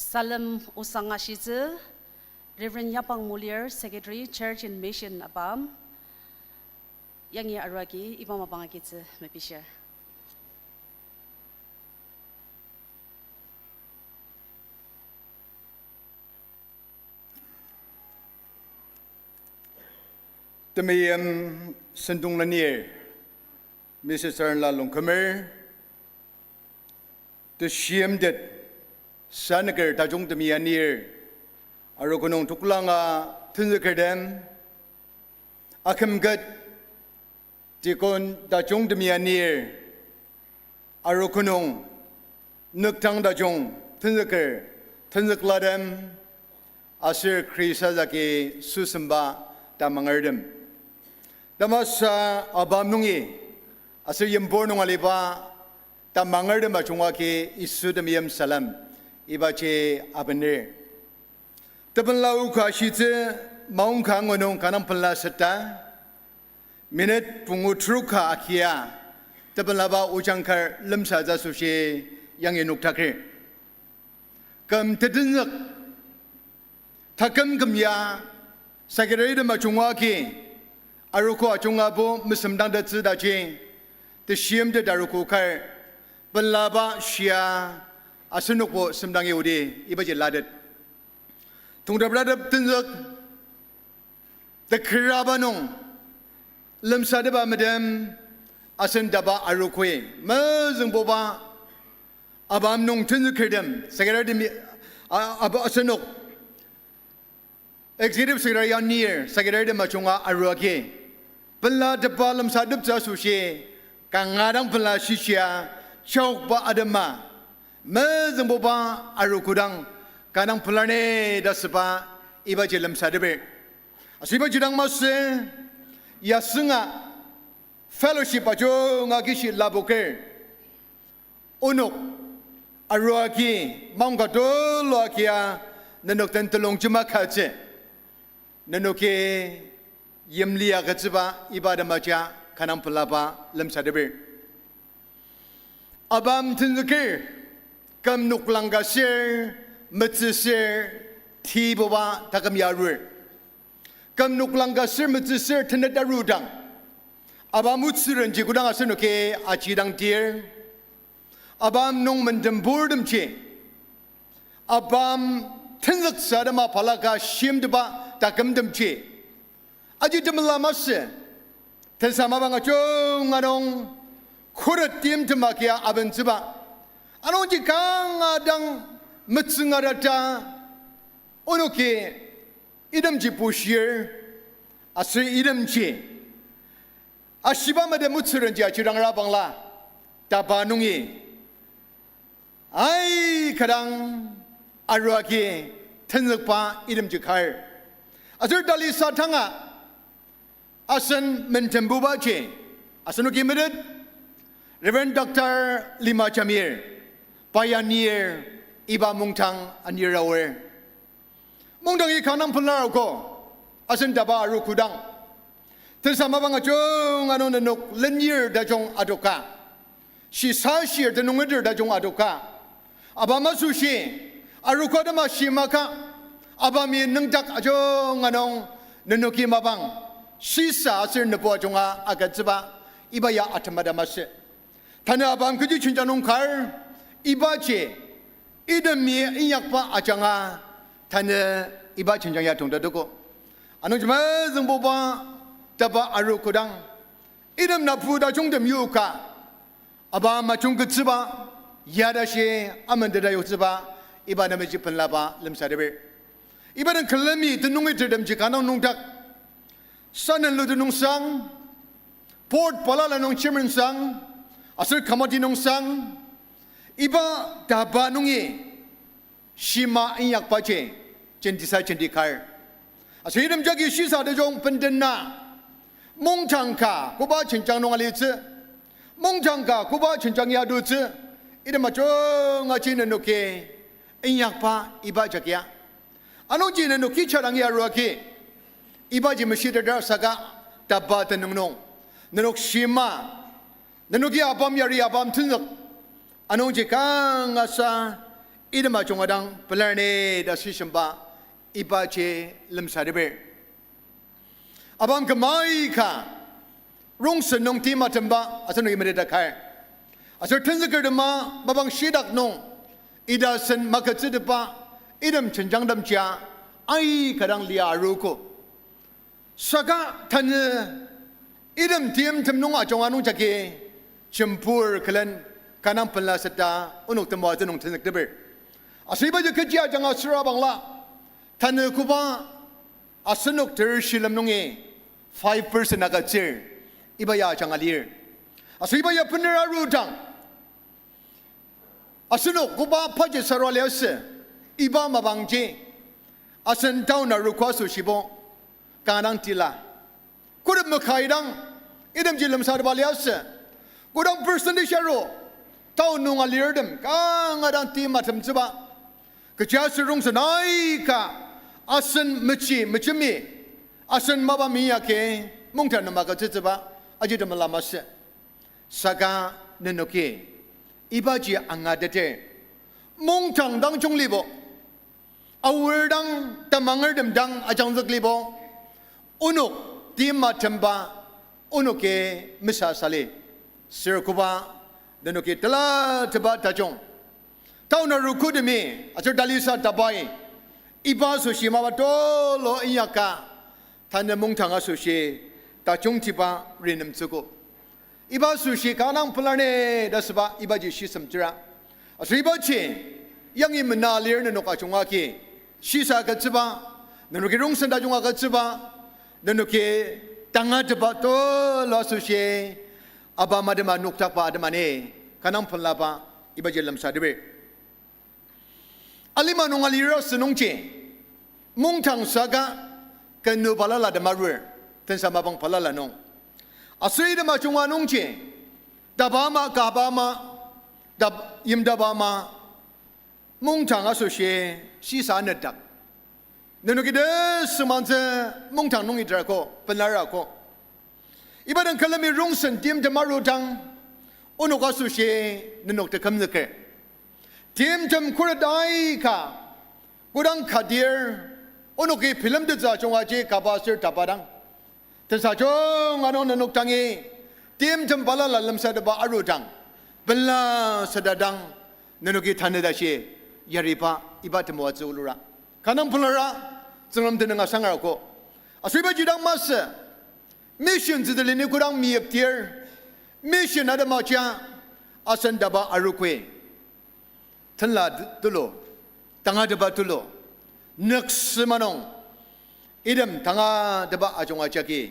Salam Usangashizu, Reverend Yapang Mulier, Secretary, Church and Mission Abam. Yang ia arwaki, iba mapangakitse, mapisya. Temayam sendung lanier, Mrs. Arla Longkamer, the Shiemdet, Sanaker Tajung Temianir, Arokonong Tuklanga, Tunzakerdem, Akamgat, Tikon Tajung Temianir, Arokonong, Nuktang Tajung, Tunzaker, Tunzakladem, Asir Krisazaki, Susamba, Tamangerdem. Damas abam nungi asir yempor nung aliba tamangar dem bacungwa ke isu demiyam salam iba che abenir taban lau khashite maung khang onong kanam palla seta minute pungu truka akia taban laba ujangkar lemsa jasushi yang enuk takre kam tedinzak takam kamya sakere dem bacungwa ke Aruko acungabo mesemdang datsu dacing, tersiam de daruko kar, belaba syia asunukbo semdang yudi ibaje ladet. Tungda beradab tunjuk, tekerabanong, lemsa deba medem asun daba arukwe, mezeng boba abam nong tunjuk kedem, segera demi aba asunuk. Executive Secretary Near, Secretary de Machunga Aruake. Pela depalam sadup sasushi, kangarang pela shisha, chok ba adama, mezemboba arukudang, kanang pelane daspa, iba jelam sadebe. Asiba judang mase, yasunga, fellowship ajo ngakishi laboke, unuk, aruaki, mangkato loakia, nanok tentelong cuma kace, nanoke. Yemlia katsiba ibadah maca kanam pelapa lem sadebe. Abam tunzukir kam nuklang gasir metzisir tibawa takam yarur. Kam nuklang gasir metzisir tenedarudang. Abam utsuran jikudang asenuke acidang tier. Abam nung mendembur demce. Abam tunzuk sadama palaka shim deba takam demce. Aji demelamasnya, tersama bang acung adong kurat tim temakia aben seba, anong jikang adang metsengarata, onoke idam jipushir, asri idam ji, asiba mada mutsuran ji acurang rabang la, tabanungi, ay kadang arwaki tenzekpa idam jikar, asur dali satanga. Asan mentembuba ce, asan uki medit, Reverend Dr. Lima Chamir, pioneer iba mungtang anirawer. Mungtang ikanang penlar ko, asan daba aru kudang. Tersama bang acung anu nenuk lenyer dajong adoka, si sasir denung eder dajong adoka. Abama sushi, aru kodama si maka, abami nengdak acung anong nenuki mabang. Sisa asir nepo jonga agak zeba iba ya atamada masih. Tana abang kerja cinta nungkar iba je idam mi inyak pa ajanga tana iba cinta ya tungda doko. Anu cuma zengboba daba aru kudang idam napu da jong dem yuka abang macung keceba ya dah she aman dah yuk zeba iba nama jipen laba lem sadebe. Iba dan kelami tenungi terdem jikanang nungdak. Sanan lu nung sang, port pala la nung chairman sang, asal kamati nung sang, iba daba nungi, shima inyak pace, cendisa cendikar. Asal hidup jagi sisa de jong pendena, mongtangka, kuba cencang nung alitse, mongtangka, kuba cencang ya dutse, ida macong ngacin nuke, inyak pa iba jakia. Anu jina nuki carang ya ruaki. Iba je masjid ada saga tabba tenung nenok shima nenok ya abam yari abam tunuk anu je kang asa อิดมาจงอดังเปลเนดาสิชมบะอิบาเจลมซาเดเบอาบังกมาอีค่ะรุ่งสนงที่มาทำบะอาศัยไม่ได้ตะไคร้อาศัยทิ้งสกัดมาบังชีดักนงอิดาสันมากระจิดปะอิดมฉันจังดำจ้าไอ้กระดังเลียรูโกสกัดทันอิดมเทียมทำนงอาจงอานุจักเกชมพูร์คลันการนำพลาสตาอุนุกตมวาจนงทิ้งสกัดเบอาศัยบาจะขจีอาจังอาสระบังละทันคุบะอาสนุกเทอร์ชิลมนงเอ 5% นักเจออิบายาจังอาลีร์อาศัยบายาพนรารูดังอาสนุกกุบาพัจสระเลวเสอิบามาบังเจอาศัยเจ้านารุควาสุชิบงการนังติลากุดมขายดังอิดมจิลมสาดบาเลวเสกุดัง percentage โรเจ้านุงอาลีร์ดมกางดังทีมาทำจิบะกระจายสุรุ่งสนายกะอาศัยมิจิมีอาศัยมาบามียาเกมุ่งทางนมากระจิบะอาจิตมลามาเสสกาเนนโอเคอิบาจีอังอาเดเตมุ่งทางดังจงลีโบเอาเวดังตะมังเอร์ดมดังอาจังซักลีโบอุนุกทีมาทำบะอุนุกเกมิสาสาลีเสือคุบะเนนโอเคตลาดบะตาจงเท่านั้นรู้คุดมีอาจจะดัลิสาตาบายอิบาสุชิมาบะโตโลอิยากาท่านมุ่งทางอาสุชิตาจงทิบะเรียนมสุกุอิบาสุชิการนังพลาเนดัสบะอิบาจิชิสมจระอาศัยบาเชยังอิมนาเลียร์นนกอาจงอาเกชิสากัจบะนนกรุ่งสันดาจงอากัจบะนนกตังอาจบะโตลาสุชิอาบามาเดมานุกทักบะเดมาเนการนังพลาบะอิบาจิลัมซาเดเบอาลิมานุงอาลีรัสนุงเจมุ่งทางสากะกันนูพลาลาเดมารูท่านสามาบังพลาลานงอาศัยเดมาจงวานุงเจดับามากาบามาดับยิมดับามามุ่งทางอาศัยชีสานดักนั่นก็เดสมันจะมุ่งทางนุงอิตราโกเป็นลาราโกอีบัดนั้นคลมีรุ่งสันติมจะมารูดังอุนุกอาศัยนั่นก็จะคำนึกทีมจำคุรได้ค่ะกูดังขัดเดียร์อุนุกีพิลมดิจาจงอาเจกาบาสิร์ทับดังแต่สาจงอนุนุกตังเอทีมจำพลาลลัมเสดบาอารุดังเบลลาเสดดังนนุกีทันเดชเยาริปะอิบัตมัวจูลุระขานังพลาระจึงลำเดินงาสังอาโกอาศัยบาจิดังมาสมิชชั่นจิตลินิกูดังมีเอฟเทียร์มิชชั่นอะไรมาจ้าอาศัยดับอารุคเวท่านลาตุโลตั้งอาดบะตุโลนักสมานงอิดมตั้งอาดบะอาจงอาจักี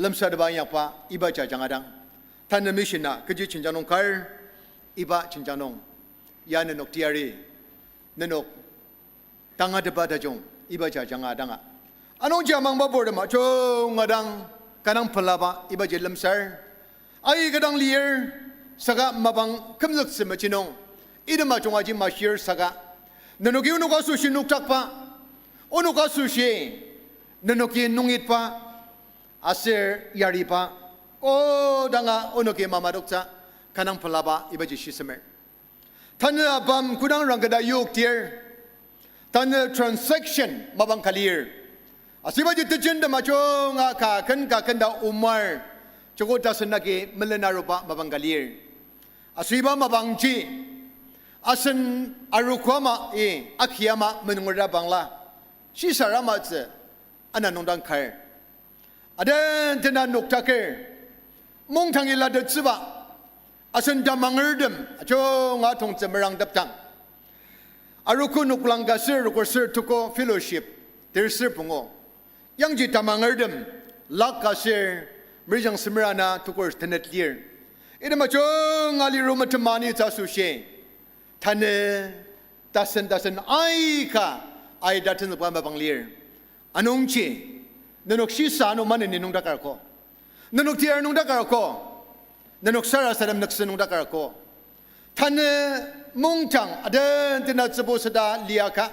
ลำสาดบะยังปะอิบะจังอาดังท่านมิชินะกจิชินจานงคาร์อิบะชินจานงยานนกทีอารีนนกตั้งอาดบะตาจงอิบะจังอาดังอันองจามังบะบอดมาจงอาดังกันังพลาบะอิบะเจลำสาร์ไอ้กัดังเลียร์สกะมาบังคำลึกสมชินงอิดมาจงอาจิมาเชียร์สกะนนกิอุนุกาสุชินุกทักปะอุนุกาสุชินนกินุงิดปะอาเซร์ยาริปะโอ้ดังอาอุนุกิมามาดุกซะกันังพลาบะอิบจิชิสเมท่านอาบัมคุนังรังกดายุกเทียร์ท่าน transaction มาบังคลีร์อาศิบจิตจินดมาจงอาคากันดาอุมารจงตัสนักิเมลนารุปะมาบังคลีร์อาศิบามาบังจีอาศัยอารุความาอักยามะมันงระบังลาชีสารามาเจอันนั้นนงดังใครอเดนเทนันนกทักเกมุ่งทางอิลาเดจิบะอาศัยดามังเอร์ดมจงอาทงเจมรังดับตังอารุคุนุกลังกาเซรุกเซอร์ทุกโกฟิโลชิพเตอร์เซอร์ปงโอยังจิตามังเอร์ดมลักกาเซอร์มริจังสมรานาทุกคนเทนเนตเลียร์อิดมาจงอาลีรุมาตมานีจาสุเชท่านตัดสินไอ้ค่ะไอ้ดัตนความบังเลียร์อันนู้นชีนนกชีสานุมันนี่นุ่งดักการ์โคนนกที่นุ่งดักการ์โคนนกสารสารนักสนุ่งดักการ์โคท่านมุ่งจังอเดนที่นัดสบุษดาเลียค่ะ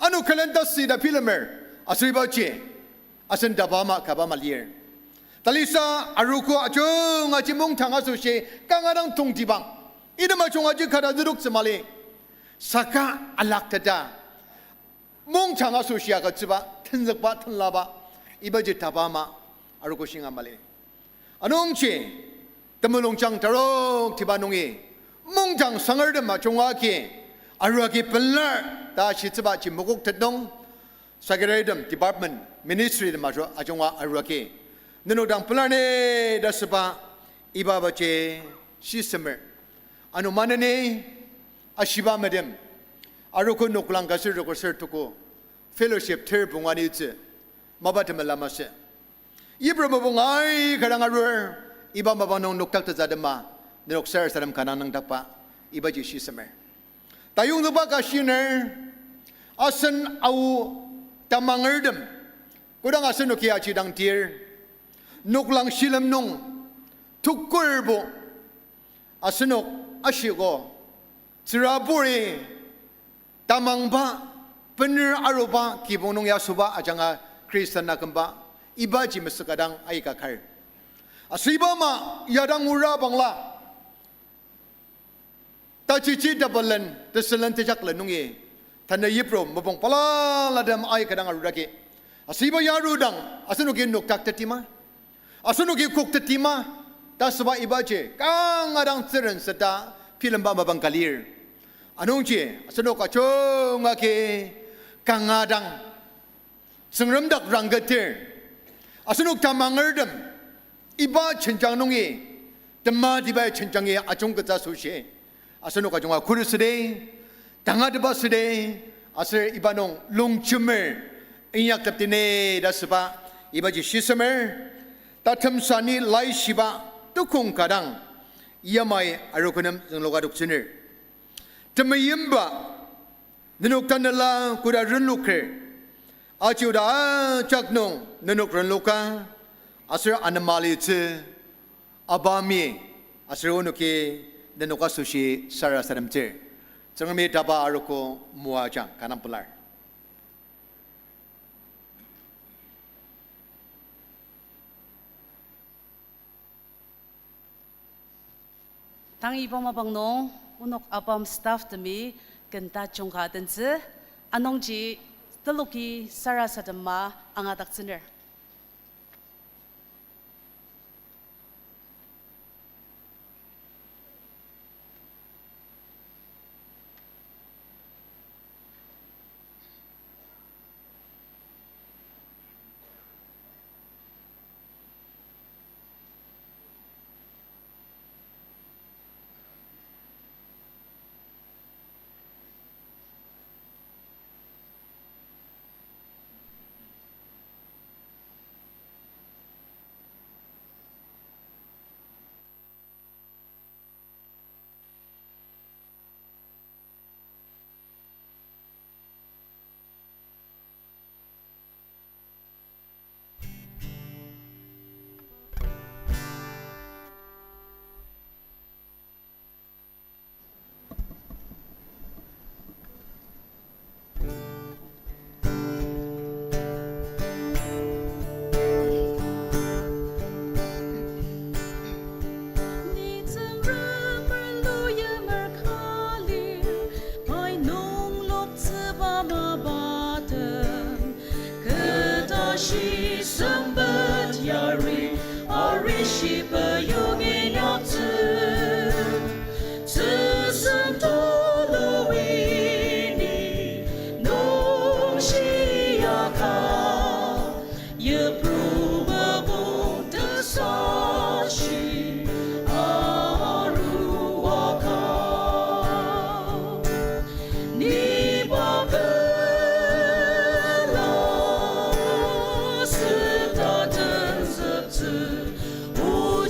อันนู้นเคลันตัสซีดาพิลเมอร์อาศัยบาจีอาศัยดับบามาขับบามาเลียร์ตลิซาอารุโคอาจงอาจิมุ่งจังอาสุเชกังอาดังทงทีบังอินมาจงอาจิขาดดุกสมาลี saka alak tada mong changa susia ka chiba thenjak ba thanla ba ibaji tabama aruko singa male anong che tamulong chang tarong tibanongi mong chang sangar de ma chonga ke aruaki penlar ta shi chiba chi mogok tadong Sagaradam Department Ministry de Majo Ajongwa Aruaki Nunodang Plane Dasaba Ibabache Shisamer Anu Manane Ashiba Madam Aruko Nuklang Gasir Tuko Fellowship Ter Bunganitze Mabatamelamase Ibrahimai Karangarur Iba Mabanong Nukta Zadama Nuksar Sadam Kananang Dapa Ibaji Shisamer Tayung Nubaka Shiner Asan Au Tamangerdem, kudang asan nukia cidang tier, nuklang silam nung, tukurbo, asanok asyigo, siraburi, tamang ba, pener aruba, kibunong yasuba, ajanga Kristen na kamba, iba ji mesakadang ay kakar. Asiba ma, yadang ura bangla, tacici dabalan, teselan tejak lenungi, Tanda yipro mabong pala ladam ay kadang arudaki. Asiba yarudang asunugi nuktak tatima. Asunugi kuk tatima. Tasba ibaje kang adang tsiren seta film ba mabang kalir. Anong je asunuk achong ake kang adang sengramdak ranggatir. Asunuk tamangerdem iba cencang nungi. Tema diba cencangi achong kata sushi. Asunuk achong kurusde. Tanga de basde asir ibanong lungchumer inyak taptine dasba ibaji shisamer tatam sani lai shiba tukung kadang yamai arukunam zenglogaduk sunir temayimba nenuk tanala kuda renluker achuda chaknong nenuk renluka asir anamali tse abami asir unuki nenuka sushi sara saramte Jangan minta apa aruko muajang kanam pelar. Tang ibang mabangno unok abam staff demi genta chongka dense anong ji teluki sara sadama angadak ciner.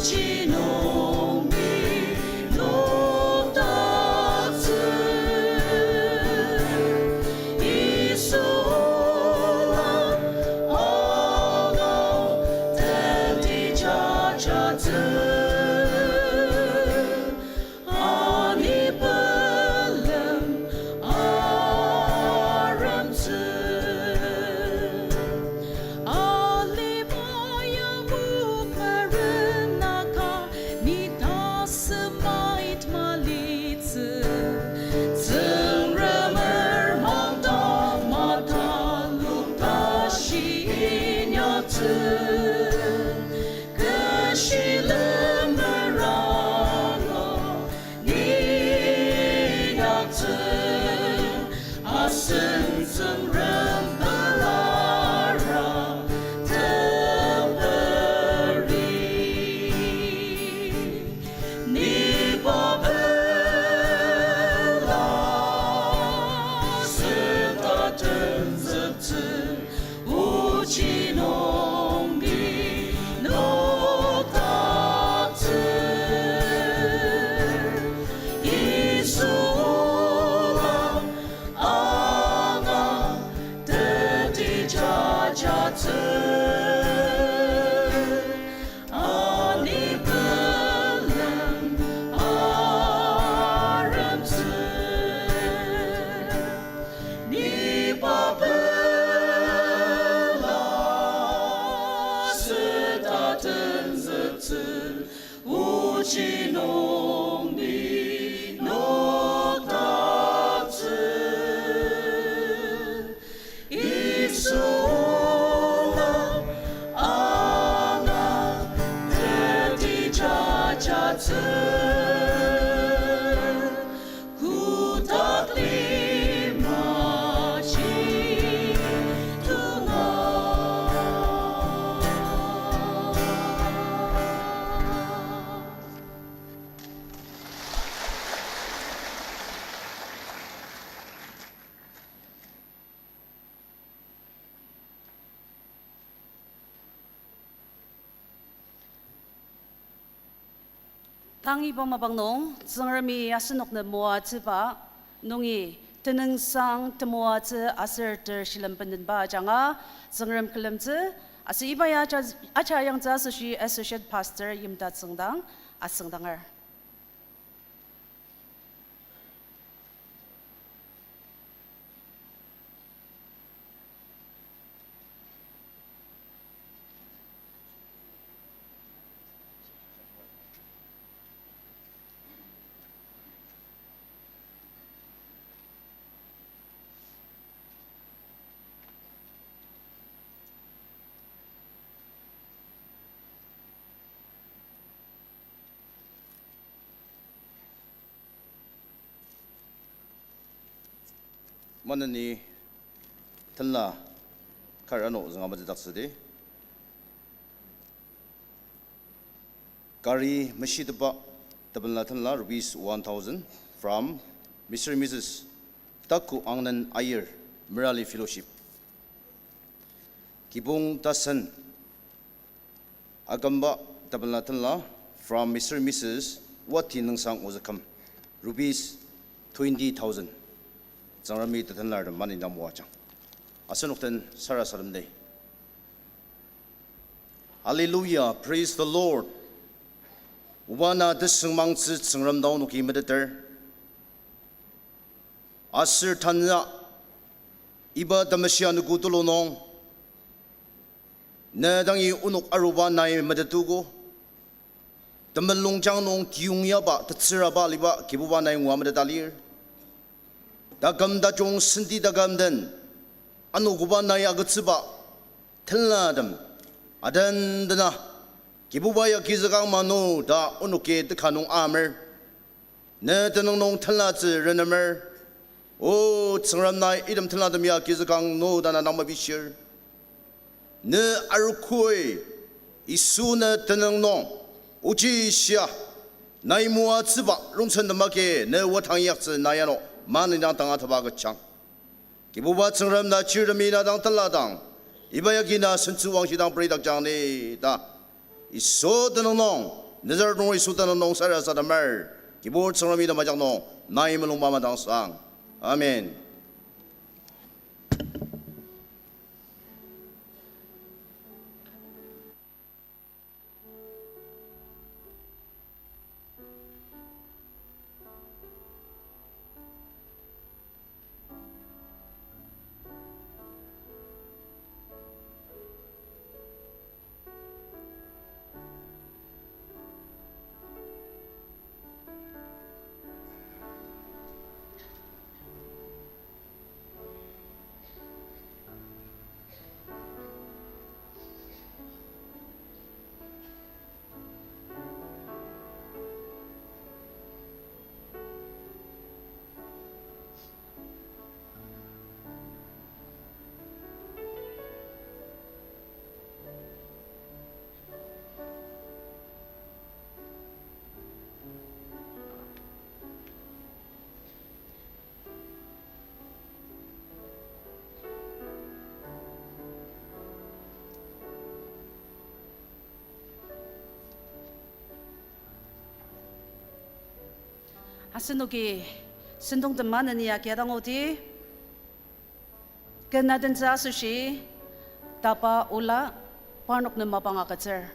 Uchi Tangi pa mabangnong, zangrami asinok na mua tiba, nungi teneng sang temua ti asir ter shilam pendin ba janga, zangram kelam ti, asi iba ya acha yang za sushi associate pastor yimdat sengdang, asengdangar. 만나니 틀나 카라노 장아마드 닥스데 Kari Mashidaba Tabalnatanla rupees 1,000 from Mr. and Mrs. Taku Angnan Ayer Merali Fellowship. Kibung Tasan Agamba Tabalnatanla from Mr. and Mrs. Wati Nangsang Ozakam rupees 20,000. Zangrami Tatanlar Mani Namwachang. Asanuktan Sarah Salamday. Hallelujah, praise the Lord. Ubana desengmang tsi tsengram daw nuki medeter. Asir tanya iba damasya nugutulo nong. Nadangi unuk aruba nai medetugo. Damalung jang nong tiung yaba tatsira ba liba kibuba nai ngwa medetalir. Dagam da jong sendi dagam den. Anu guba nai agatsiba. Teladam. Adan dana. Kibubaya kizagang manu da unuke de kanong amer. Ne tenong nong talati renamer. O tsangram na idam taladam ya kizagang no dana namabishir. Ne arukui isu ne tenong nong. Uji siya. Na imua tsiba lungsan damake ne watang yakzi na yano mani nang tanga tabagachang. Kibuba tsangram na chirami na dang taladang. Ibayaki na sensuwang sidang peridak jang ni da. Iso tanong nazar nong iso tanong sara sa damar kibor sangrami da majak nong nai malung mamadang sang. Amen. Asinogi sindong teman ni ya kiadang odi kenaden za sushi tapa ula panok na mapangakacer.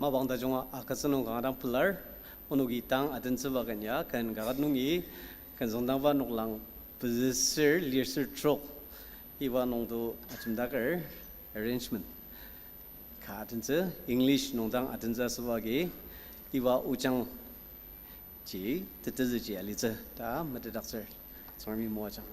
mabang tajong akasanong kangadang pular unugitang atin sa baganya kan gagat nungi kan zondang ba nuklang pesisir lirsir trok iwa nong tu acumdakar arrangement ka atin sa English nongtang atin sa sebagi iwa ucang ji tetezi ji aliza ta madadak sorry mo achang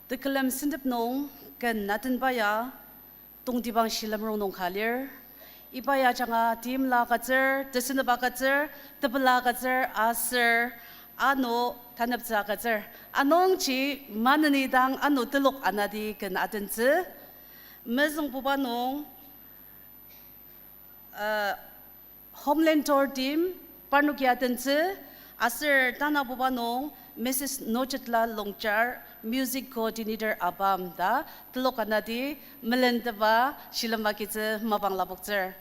The kalam sindip nong kan natin baya tung dibang shilam rong nong kalir. Ibaya janga tim la kazer, desindaba kazer, tebela kazer, aser, ano tanap za kazer. Anong chi mananidang ano telok anadi kan atin zi. Mezong buba nong Homeland Tour Team Parnukya Tense Aser Tana Bubanong Mrs. Nochetla Longchar Music Coordinator Abam da Tlokanadi Melendaba Shilamakitze Mabang Labokzer.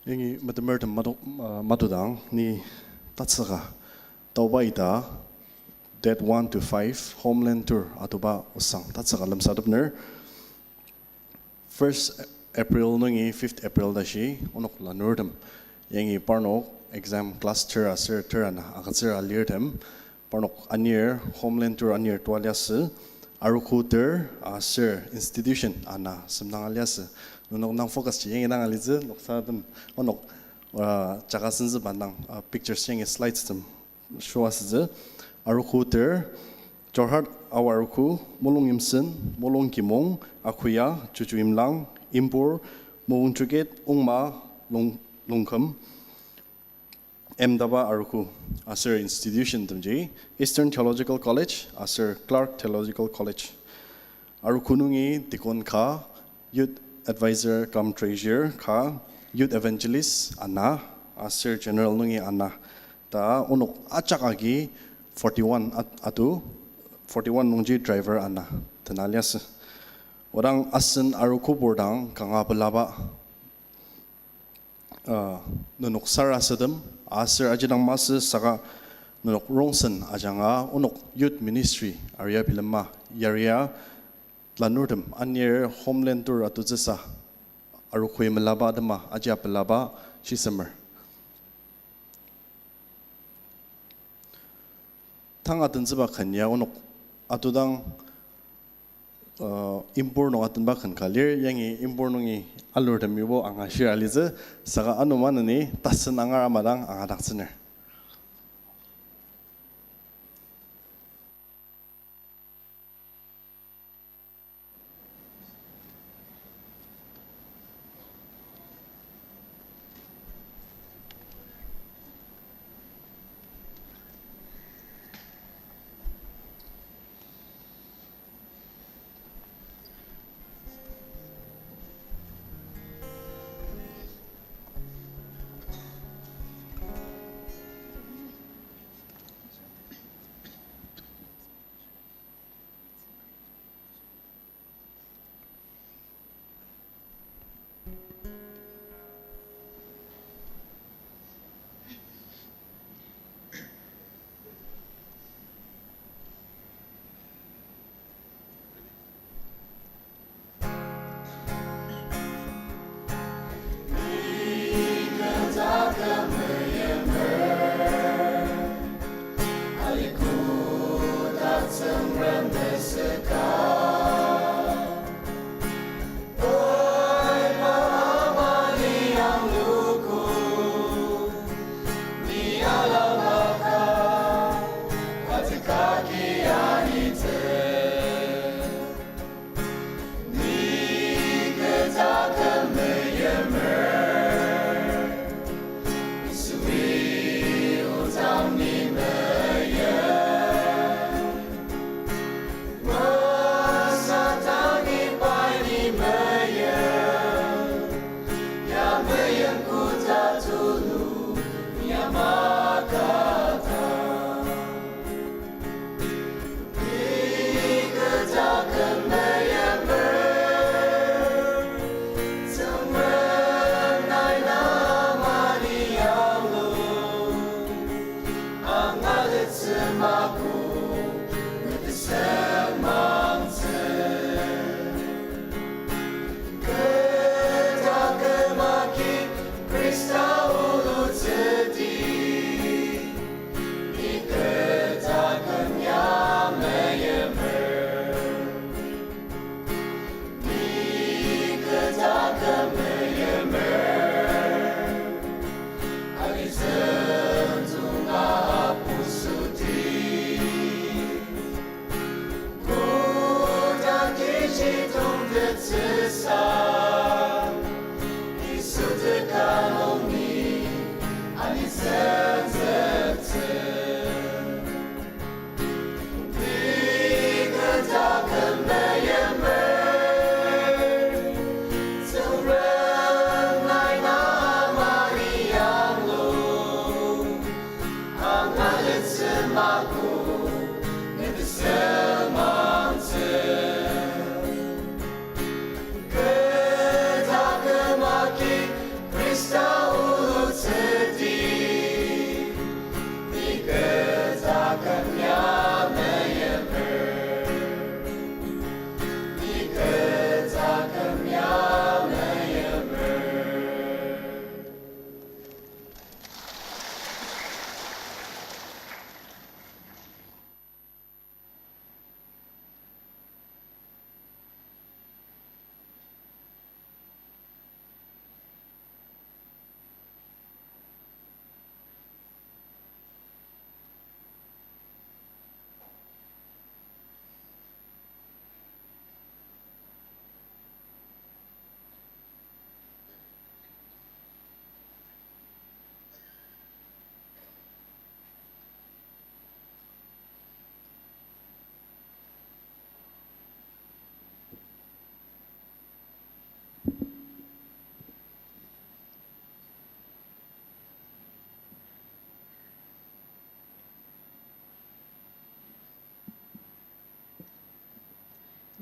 Yangi matamerta matudang ni tatsaka taubaita Dead 1 to 5 Homeland Tour atuba usang tatsaka lamsadapner 1st April nungi 5th April dashi onok lanurdam yangi parnok exam cluster aser terana akaser alirtem parnok anir Homeland Tour anir tualias arukuter aser institution ana semnang alias nung nang focus yang nang alize nok sa dem onok jaga sense bandang pictures yang slides dem show us the arukuter jorhat awaruku molong imsen molong kimong akuya chuchu imlang impur mong chuket ungma longkam emdaba aruku aser institution demji Eastern Theological College aser Clark Theological College arukunungi dikon kha youth advisor come treasurer ka youth evangelist ana aser general nungi ana ta unok achakagi 41 atu 41 nungji driver ana tanalias orang asen aruku bordang kanga belaba nunok sarasadam aser ajidang mas saka nunok rongsen ajanga unok youth ministry area bilama yaria lanurdam anir Homeland Tour atu jesa arukhui melaba dama aja pelaba shisamer tang atun zeba khanya onok atudang impor no atun ba khan kalir yangi impor nongi alurdam yubo anga shiralize saga anumanani tasan anga amadang anga daksner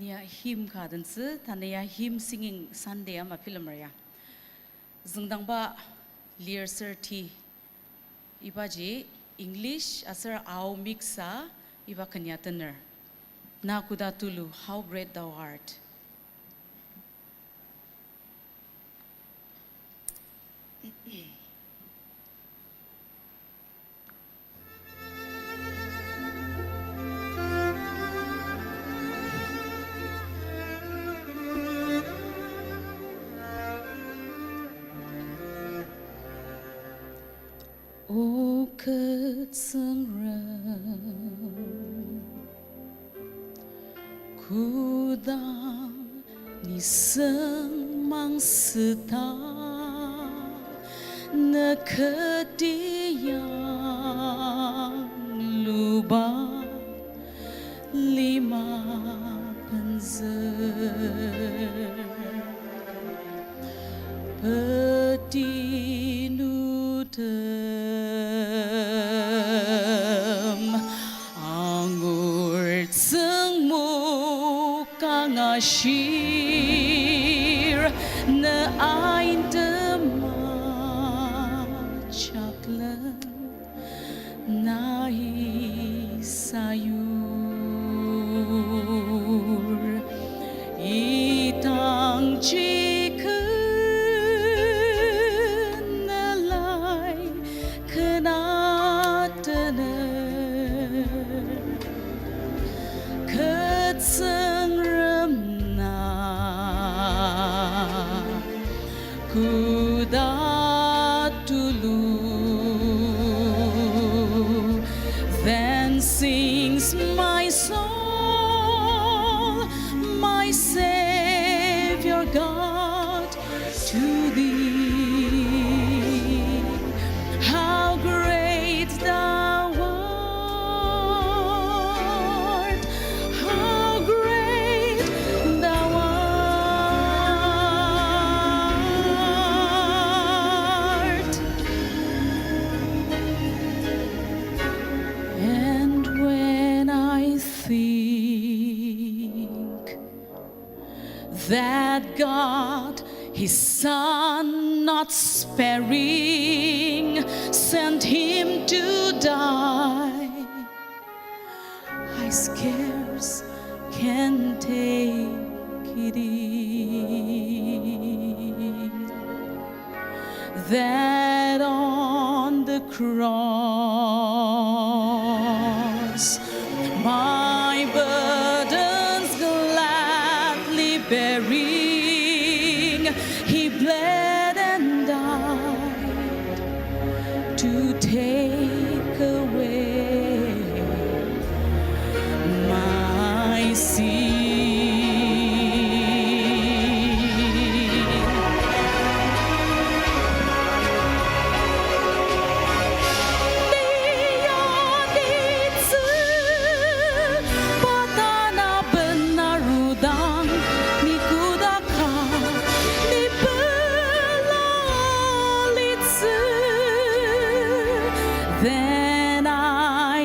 Nia hymn kadense, tania hymn singing Sunday ama filmnya. Zengdang ba liar serti ibaji English asar au mixa iba kenyatener. Na kuda tulu, how great thou art. O cất sương rầm ku dang ni sương mang sự ta na ketiang luba lima panzer petinutem angur tsengmu kangashir na ein demachaklen nai sayur itang chiken nalai kenatener ketsengremna kudatulu then sings my soul, my Savior God, to thee. How great thou art! How great thou art! And when I think that God, His Son, not sparing, sent Him to die, I scarce can take it in. That on the cross my burdens gladly bearing, He bled and died to take away my sin. Beyond its patana benarudang ni kudaka ni belalitsu. Then I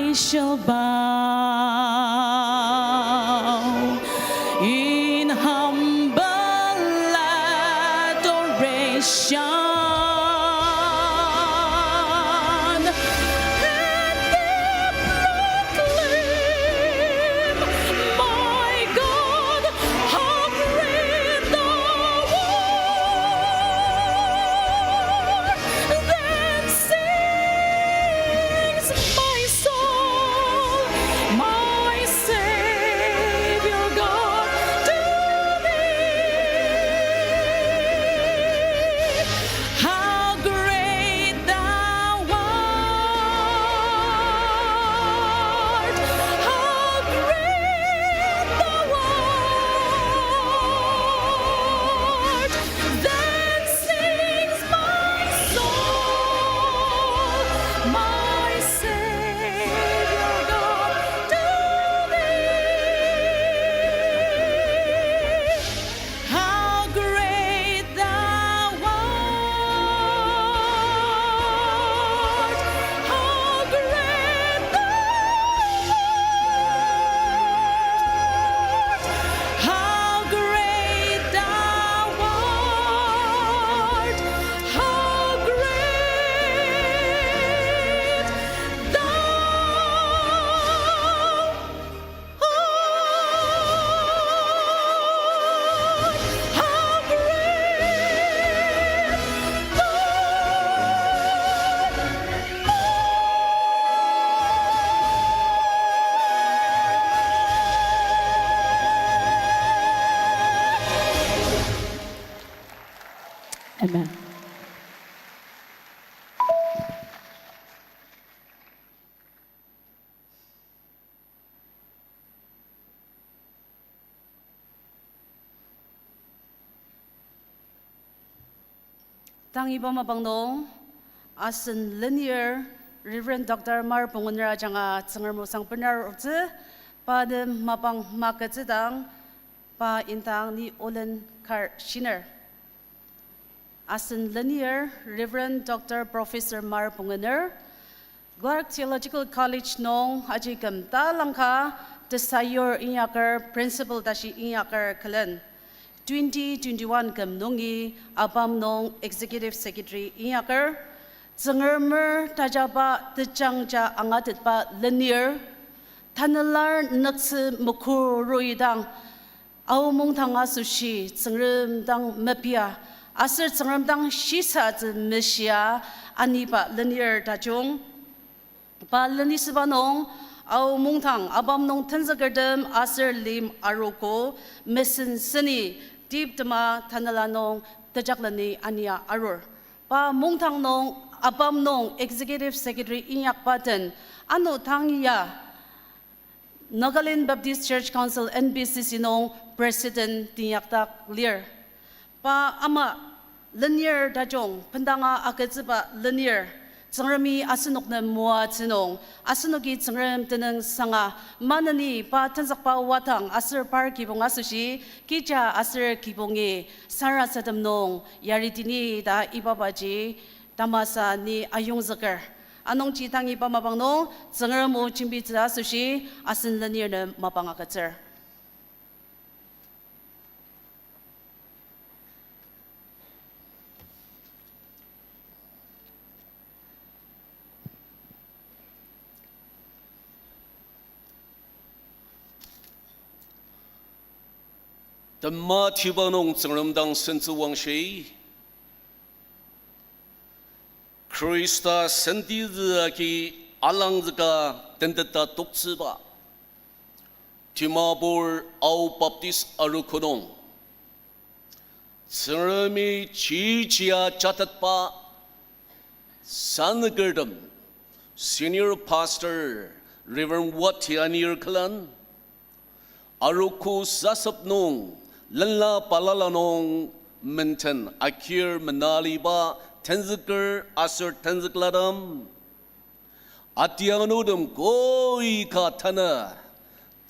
Tang iba mabangno asen linear Reverend Dr. Mar Pungunra janga tsengar musang benar urze pa de mapang makatsedang pa intang ni Olen Kar Shiner. Asen linear Reverend Dr. Professor Mar Punguner Clark Theological College nong aji kam ta langka de sayor inyakar principal dashi inyakar kalen 2021 kam nongi abam nong executive secretary inyakar zengermer tajaba tejangja angatit pa linear tanalar nakse mukuruidang au mongtanga sushi zengrem dang mapia asir zengrem dang shisa ze mesia aniba linear tajong pa linisba nong au mongtang abam nong tanzagardem asir lim aroko mesin sini deep dama tanalanong tejaklani ania arur pa mongtang nong abam nong executive secretary inyak paten ano tangiya Nagaland Baptist Church Council NBCC nong president tinyak tak clear pa ama linear dajong pendanga aketba linear zengrami asunok na mua tsinong asunoki zengram teneng sanga manani pa tanzak pa watang asir par kibong asushi kija asir kibongi sara sadam nong yaritini da ibabaji tamasa ni ayong zakar anong chitang iba mabang nong zengram mo chimbi tsa asushi asin linear na mabang akatser Dama tibanong zengremdang senzu wangshi Krista sendiri alang zaka tendeta toktsiba timabur au baptis arukonong zengremi cicia catatpa sanagerdam senior pastor Reverend Watianir Klan aruku sasapnong lala palalanong menten akhir menaliba tenzikar asur tenzikladam atianganudam koi ka thana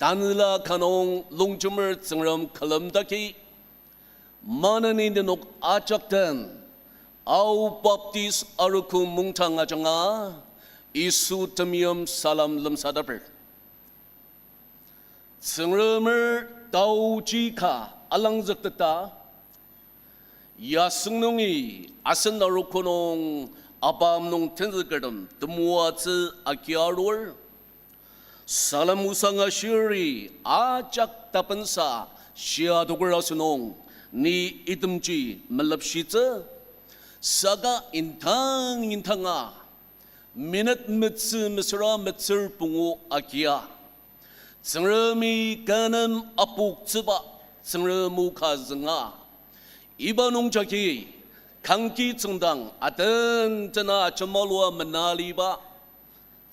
tanila kanong longjumer zengram kalamdaki manani nok achaktan au baptis aruku mungtang ajanga isu tamiam salam lamsadaper zengramer taujika alang zaktata yasungnungi asan arukonong abam nong tenzikadam tumuatse akiarur salam usanga shiri ajak tapansa shiadograsunong ni itumji malapshita saga intanga minat mitsu misra mitsur pungu akia zengremi kanam apuk tsiba zengremu kazanga ibanong jaki kangki tsengdang aten tena cemalua menaliba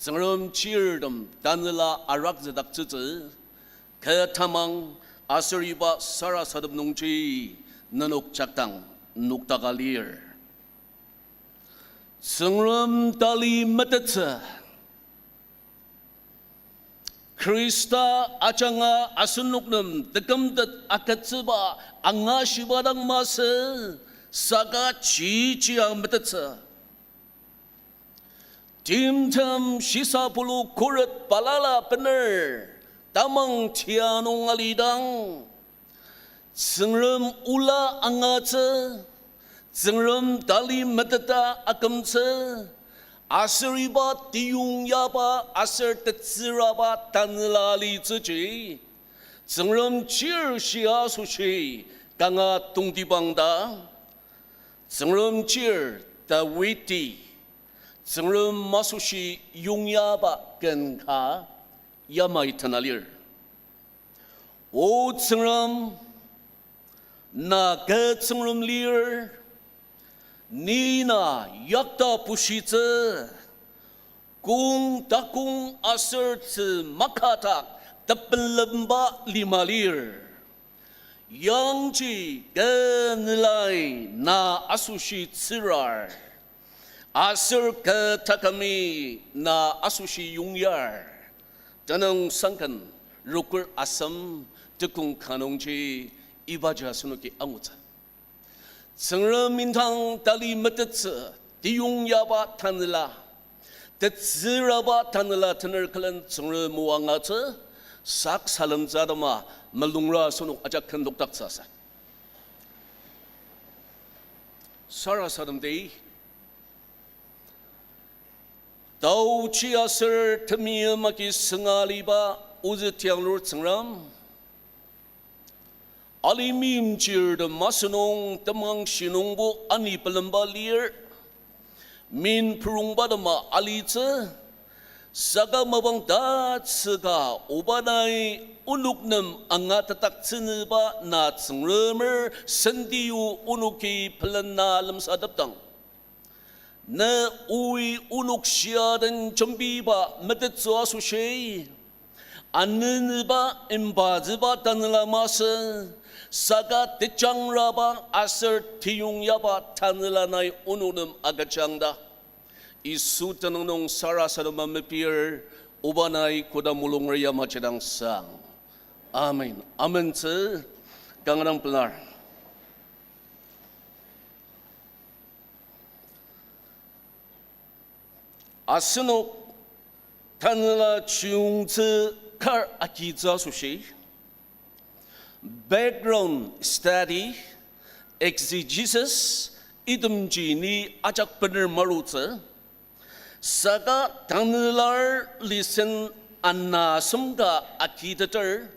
zengrem chirdam tanla arak zedak tsitsi ketamang asuriba sarasadab nongchi nanok chaktang nuktagalir zengrem tali metetsa Krista acanga asunuknam tegamdat akatsiba anga shibadang masa saga chichia metatsa timtam shisapulu kurat palala bener tamang tianong alidang zengrem ula angatsa zengrem dali metata akamsa aseriba tiung yaba aser tetsiraba tanlali ziji zengrem chir shia sushi kanga tungdibangda zengrem chir dawiti zengrem masushi yung yaba genka yamai tanalir o zengrem na ge zengrem lir Nina yakta pushitze kung takung asert makata tepelemba limalir Yangji genlai na asushi tsirar. Asur ke takami na asushi yungyar. Danang sangkan rukur asam tekung kanongji ibaja sunuki anguta. Sengre mintang tali metetsa diung yaba tanla. Tetsiraba tanla tener kalen sengre muangata sak salam zadama malungra sunuk ajak kendok taksasa. Sara sadam dei Tau chia ser temia maki sengali ba uzi tiang lur tsengram. Ali mim jir de masunong temang shinong bo ani pelemba lier. Min perung badama ali tse. Saga mabang dat sega obanai unuk nem angat tak tsene ba na tsengremer sendiu unuki pelena lem sadaptang. Na ui unuk sia dan jambi ba medet so asushe anen ba imbazi ba tanla masa saga tejang raba aser tiung ya ba tanla nai ununum agachangda isu tanong sara sadama mepir ubanai kuda mulung raya macedang sang amin amen se gangrang pelar Asenok tanla ciungze kar akiza sushi. Background study, exegesis, idem jini ajak bener marutse. Saga tanlar listen anna semga akidater.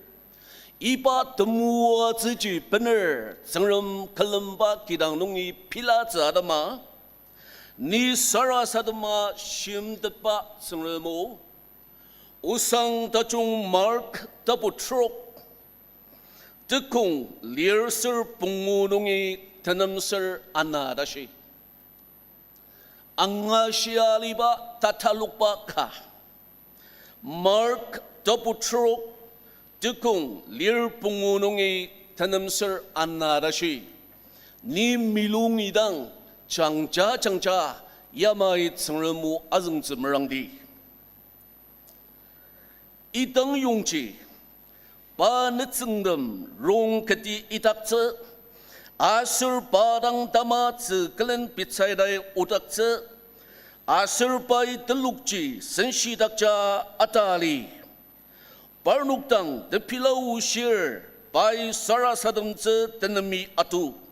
Iba temua ziji bener, zengrem kelemba kidang nungi pila zadama. Ni sara sadama shim depa sengremo usang tachung mark taputrok tekung lier ser pungunungi tanam ser anadashi angasya liba tatalukpa ka mark taputrok tekung lier pungunungi tanam ser anadashi ni milungidang 장자 야마이 청르무 아증즈 머랑디 이등 용지 바느증덤 롱크디 이닥츠 아술 바당 다마츠 글렌 비차이다의 오닥츠 아술 바이 들룩지 선시닥자 아타리 바르눅당 데필라우시르 바이 사라사덤츠 데너미 아투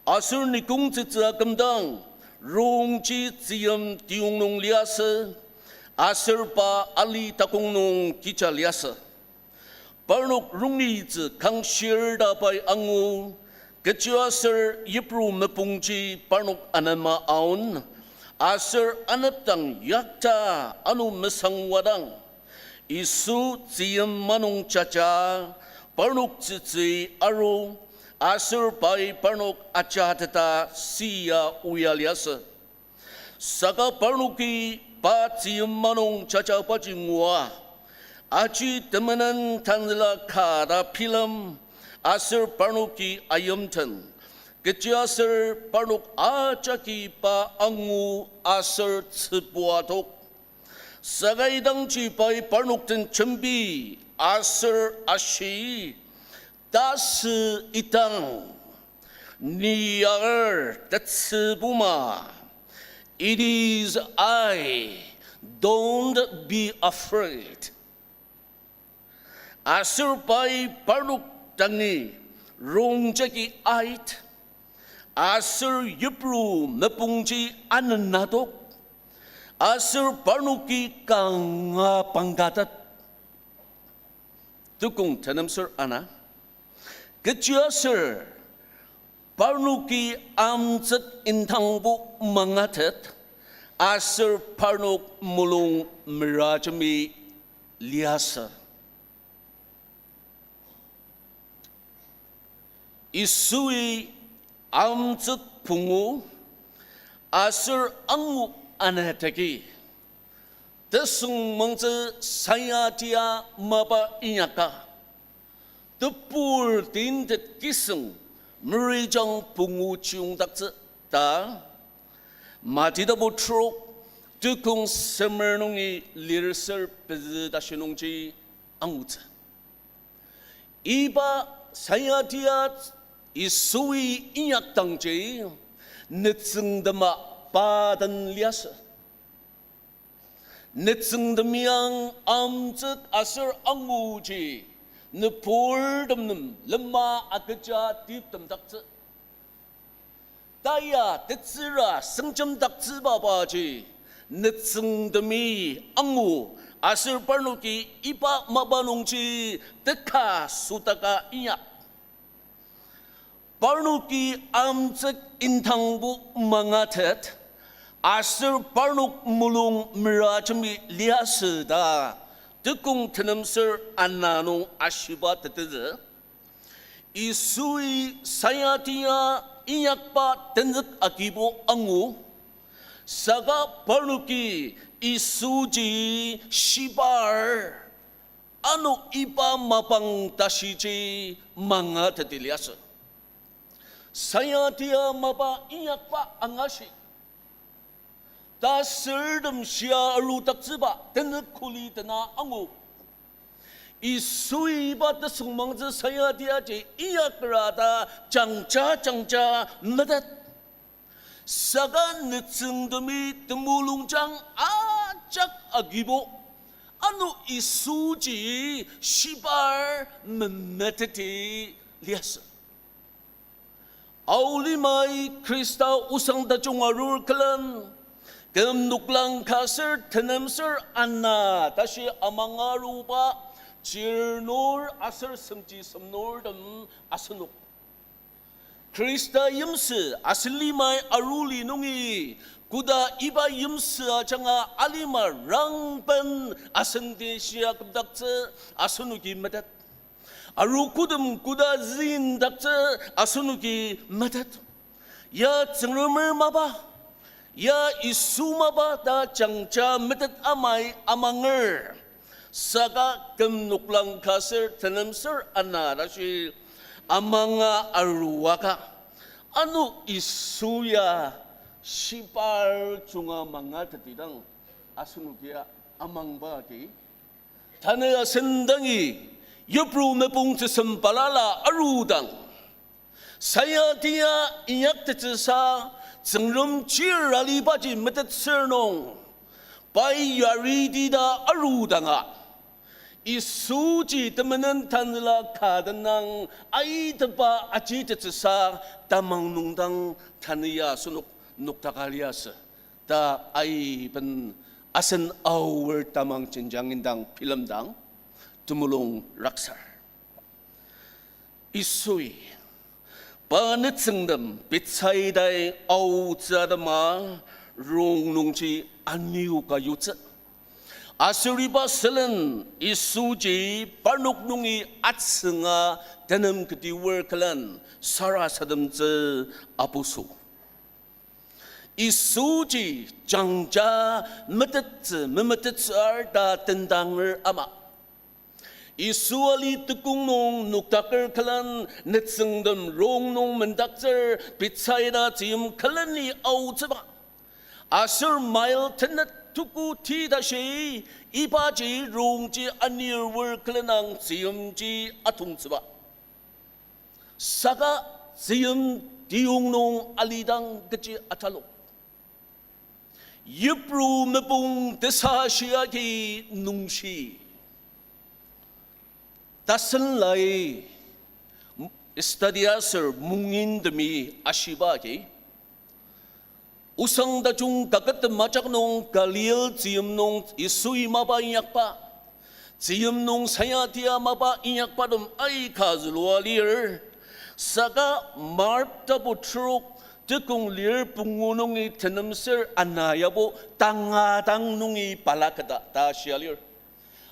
Asur ni kung cita kemdang rong ci ciam tiung nong liasa asur pa ali takung nong kica liasa parnok rung ni zi kang shir dapai angu kecu asur yipru mepungci parnok anama aun asur anaptang yakta anu mesang wadang isu ciam manong caca parnok cici aru Asur pai parnok acatata sia uyaliasa. Saka parnoki pacium manong caca pacingua. Aci temenan tanla kada pilam. Asur parnoki ayamtan. Kecil asur parnok acaki pa angu asur sebuatok. Sagai dangci pai parnok ten cembi asur ashi. Das itang niar tatsubuma. It is I. Don't be afraid. Asur pai parnuk tangi rongjaki ait. Asur yipru mepungji ananatok. Asur parnuki kanga panggatat. Tukung tanamsur ana. Kecil parnuki amzat intangbu mangatet asur parnuk mulung merajami liasa isui amzat pungu asur angu anataki tesung mangze saya dia maba inyaka tepul tindet kiseng merijang pengucung dakze ta mati da botrok tukung semernungi lirser pezdashenungji angutze iba saya dia isui inyak tangje netseng dama padan liasa netseng demiang amzet asar anguji nepur demnem lema akaja tip dem dakze daya tetsira sengjam dakze babaji netseng demi angu asar parnuki iba mabanungji teka sutaka iyak parnuki amzet intangbu mangatet asar parnuk mulung merajami liaseda tukung tenamser ananung ashiba teteze isui sayatia iyakpa tenzek akibo angu saga parnuki isuji shibar anu ipa mapang tashiji mangatet liasa sayatia mapa iyakpa angashi ta serdem sia aru takziba tena kuli tena angu isui ba ta sumang ze saya dia je iya kerada jangja nadat saga netseng demi temulung jang ajak agibo anu isuji shibar memeteti liasa auli mai krista usang da jungarur kelan kem nuklang kasir tenemser anna tashi amangaruba jirnur asar semji semnur dem asanuk Krista yimse asli mai aruli nungi kuda iba yimse changa alima rangpen asendesia kudakse asunuki madat aru kudum kuda zin dakse asunuki madat ya cengrumer maba ya isuma bata jangja metet amai amanger saga kemnuklang kasir tenemser anarashi amanga arwaka anu isuya shipar chunga manga tetidang asunukia amang bagi tanaya sendangi yupru mepung tsempalala arudang saya dia iyak tetsa Zengram cir alibaji metet sernong, pai yari dida arudanga. Isuji temenan tanla kadanang ai tepa aji tetsa tamang nungdang tania sunuk nuktakalias ta ai pen asen awar tamang cenjangindang filmdang tumulong raksar. Isui Panit sengdem pitsai dai au zadama rong nungji aniu kayutsa asuriba selen isuji parnuk nungi atsenga tenem keti worklan sara sadem ze apusu isuji jangja memetet arda tendanger ama Isuali tekung nong nuktaker kalan netseng dem rong nong mendakzer pitsai da tim kalani au zeba asur mail tenet tuku ti da shi ibaji rong ji anir wer kalanang tim ji atung zeba saga tim diung nong alidang geji atalo yipru mepung desa shia ki nungshi Tasen lai istadiasar mungin demi ashibagi usang dajung kagat macak nong galil cium nong isui maba inyak pa cium nong saya dia maba inyak pa dum ai kazlualir saga marta butruk tekung lir pungunungi tenemser anayabo tangadang nungi palakada ta sialir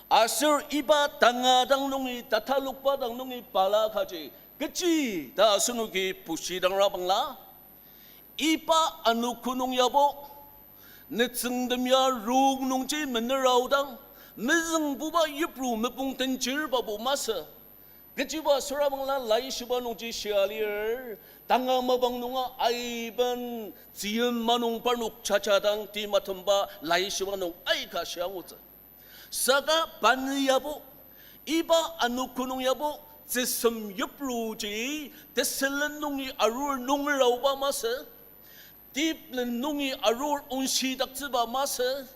Asur iba tangadang nungi tataluk padang nungi pala kaji keci da sunugi pusi dang rabang la iba anu kunung yabo netseng demya rug nungji menerau dang mezeng buba yipru mepung tenjir babu masa Gajiba suramangla lai shiba nungji shialir tanga mabang nunga aiban zium manung parnuk chachadang ti matumba lai shiba nung aika shianguza saga banyabu iba anukunung yabu zesum yupruji deselen nungi arur nungrauba masa tip nungi arur unshi dakziba masa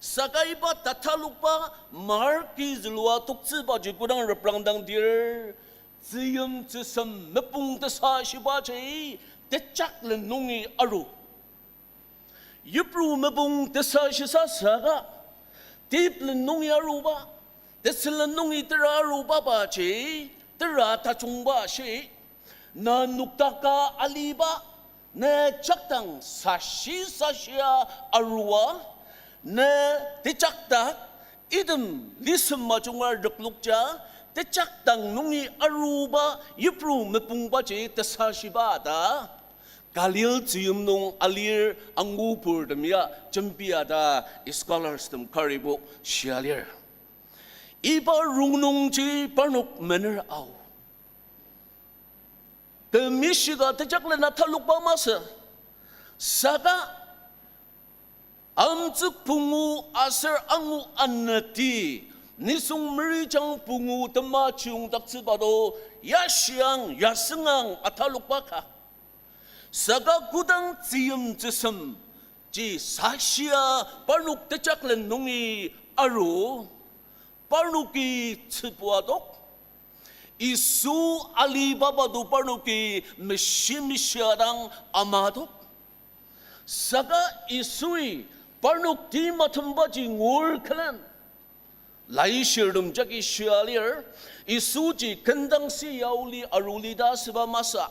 Sagaiba tatalukba markiz lua tukziba jikudang reprangdang dir ziyum zisam mepung desa shiba jay techak lenungi aru yupru mepung desa shisa saga tip lenungi aruba deselenungi tera aruba ba jay tera tachungba shi na nuktaka aliba na chaktang sashi sashia aruwa na tichakta idem lisem majungar deklukja tichaktang nungi aruba yipru mepungba je tasashibada kalil zium nung alir angupur demia jempiada scholars dem karibu shialir iba rungnung ji parnuk mener au kemishiga tichakle na talukba masa saga Amzuk pungu asar angu annati nisung merijang pungu temacung taksibado yasyang yasengang atalukbaka saga gudang zium jesem ji sasya parnuk techaklen nungi aru parnuki tsipuadok isu alibaba du parnuki meshimishyadang amadok saga isui Parnuk ti matumbaji ngul kalan lai shirdum jagi shialir isuji kendang si yauli arulida seba masa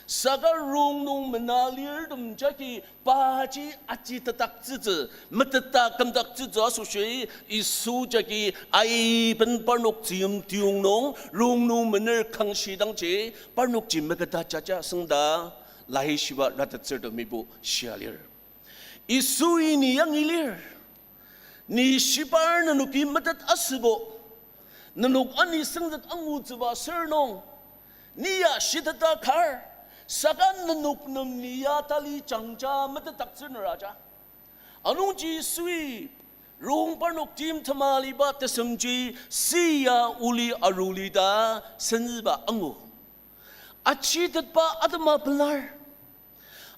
saga rung nung menalir dum jagi baji aci tetak zizi meteta kendak zizi asusyi isu jagi ai ben parnuk zium tiung nong rung nung mener kang shidang je parnuk ji megata caca sengda lai shiba ratat sirdum ibu shialir Isu ini yang ilir ni shipar nanuki matat asbo nanuk ani sengzat angu zuba sernong niya shitata kar sagan nanuk nam niya tali changja matat taksin raja anung ji sui rung parnuk tim tamali ba tesemji siya uli arulida senziba angu achi tatpa adama belar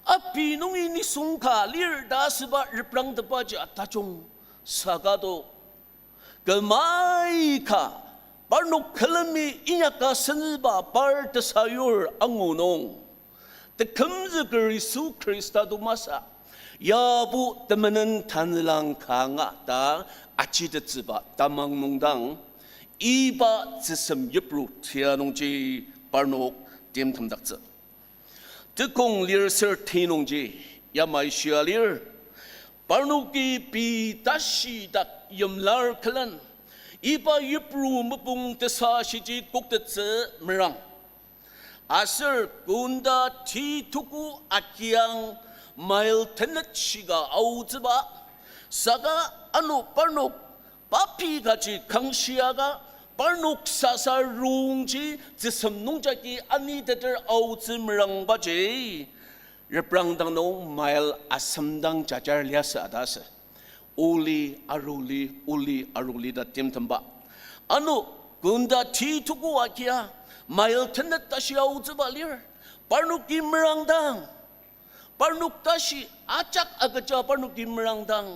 Api nung ini sungka lir dasba riprang tepaja tachung sagado gemai ka parnuk kelemi inyaka senba par tesayur angunong te kemze Yesus Krista du masa yabu temenan tanlang kanga ta aci tetziba tamang nungdang iba zisem yipru tianongji parnuk dim tamdakze Tekong lir sertinongji yamai shialir parnuki pi tashi dak yamlar kalan iba yipru mepung tesa shiji koktetze merang asir gunda ti tuku akyang mail tenet shiga auziba saga anu parnuk papi gaji kangsiaga parnuk sasa rungji zisem nungjaki ani teter auzi merang baje reprang dang no mail asamdang jajar liasa adasa uli aruli da tim tamba anu gunda ti tuku akia mail tenet tashi auzi balir parnuk merang dang parnuk tashi acak agaja parnuk merang dang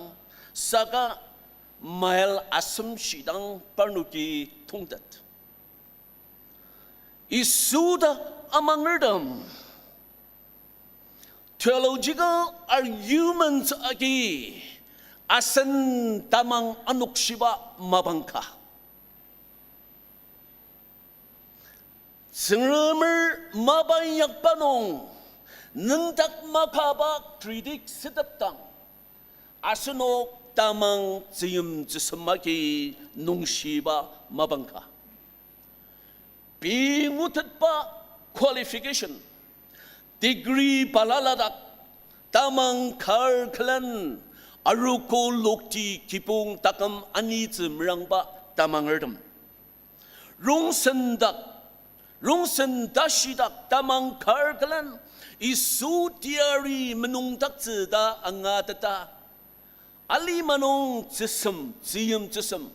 saga mail asam sidang parnuki tungdat isuda amangerdam theological arguments agi asan tamang anukshiba mabangka sengremer mabayak panong nengtak makaba kritik sedaptang asenok tamang zium zisemaki nungshiba mabangka pingutat pa qualification degree palaladak tamang kar klan aruko lokti kipung takam ani zimrang ba tamang erdam rung sendak rungsen dashidak tamang karkalan isu tiari menungtak zeda angatata ali manong zisem ziyem zisem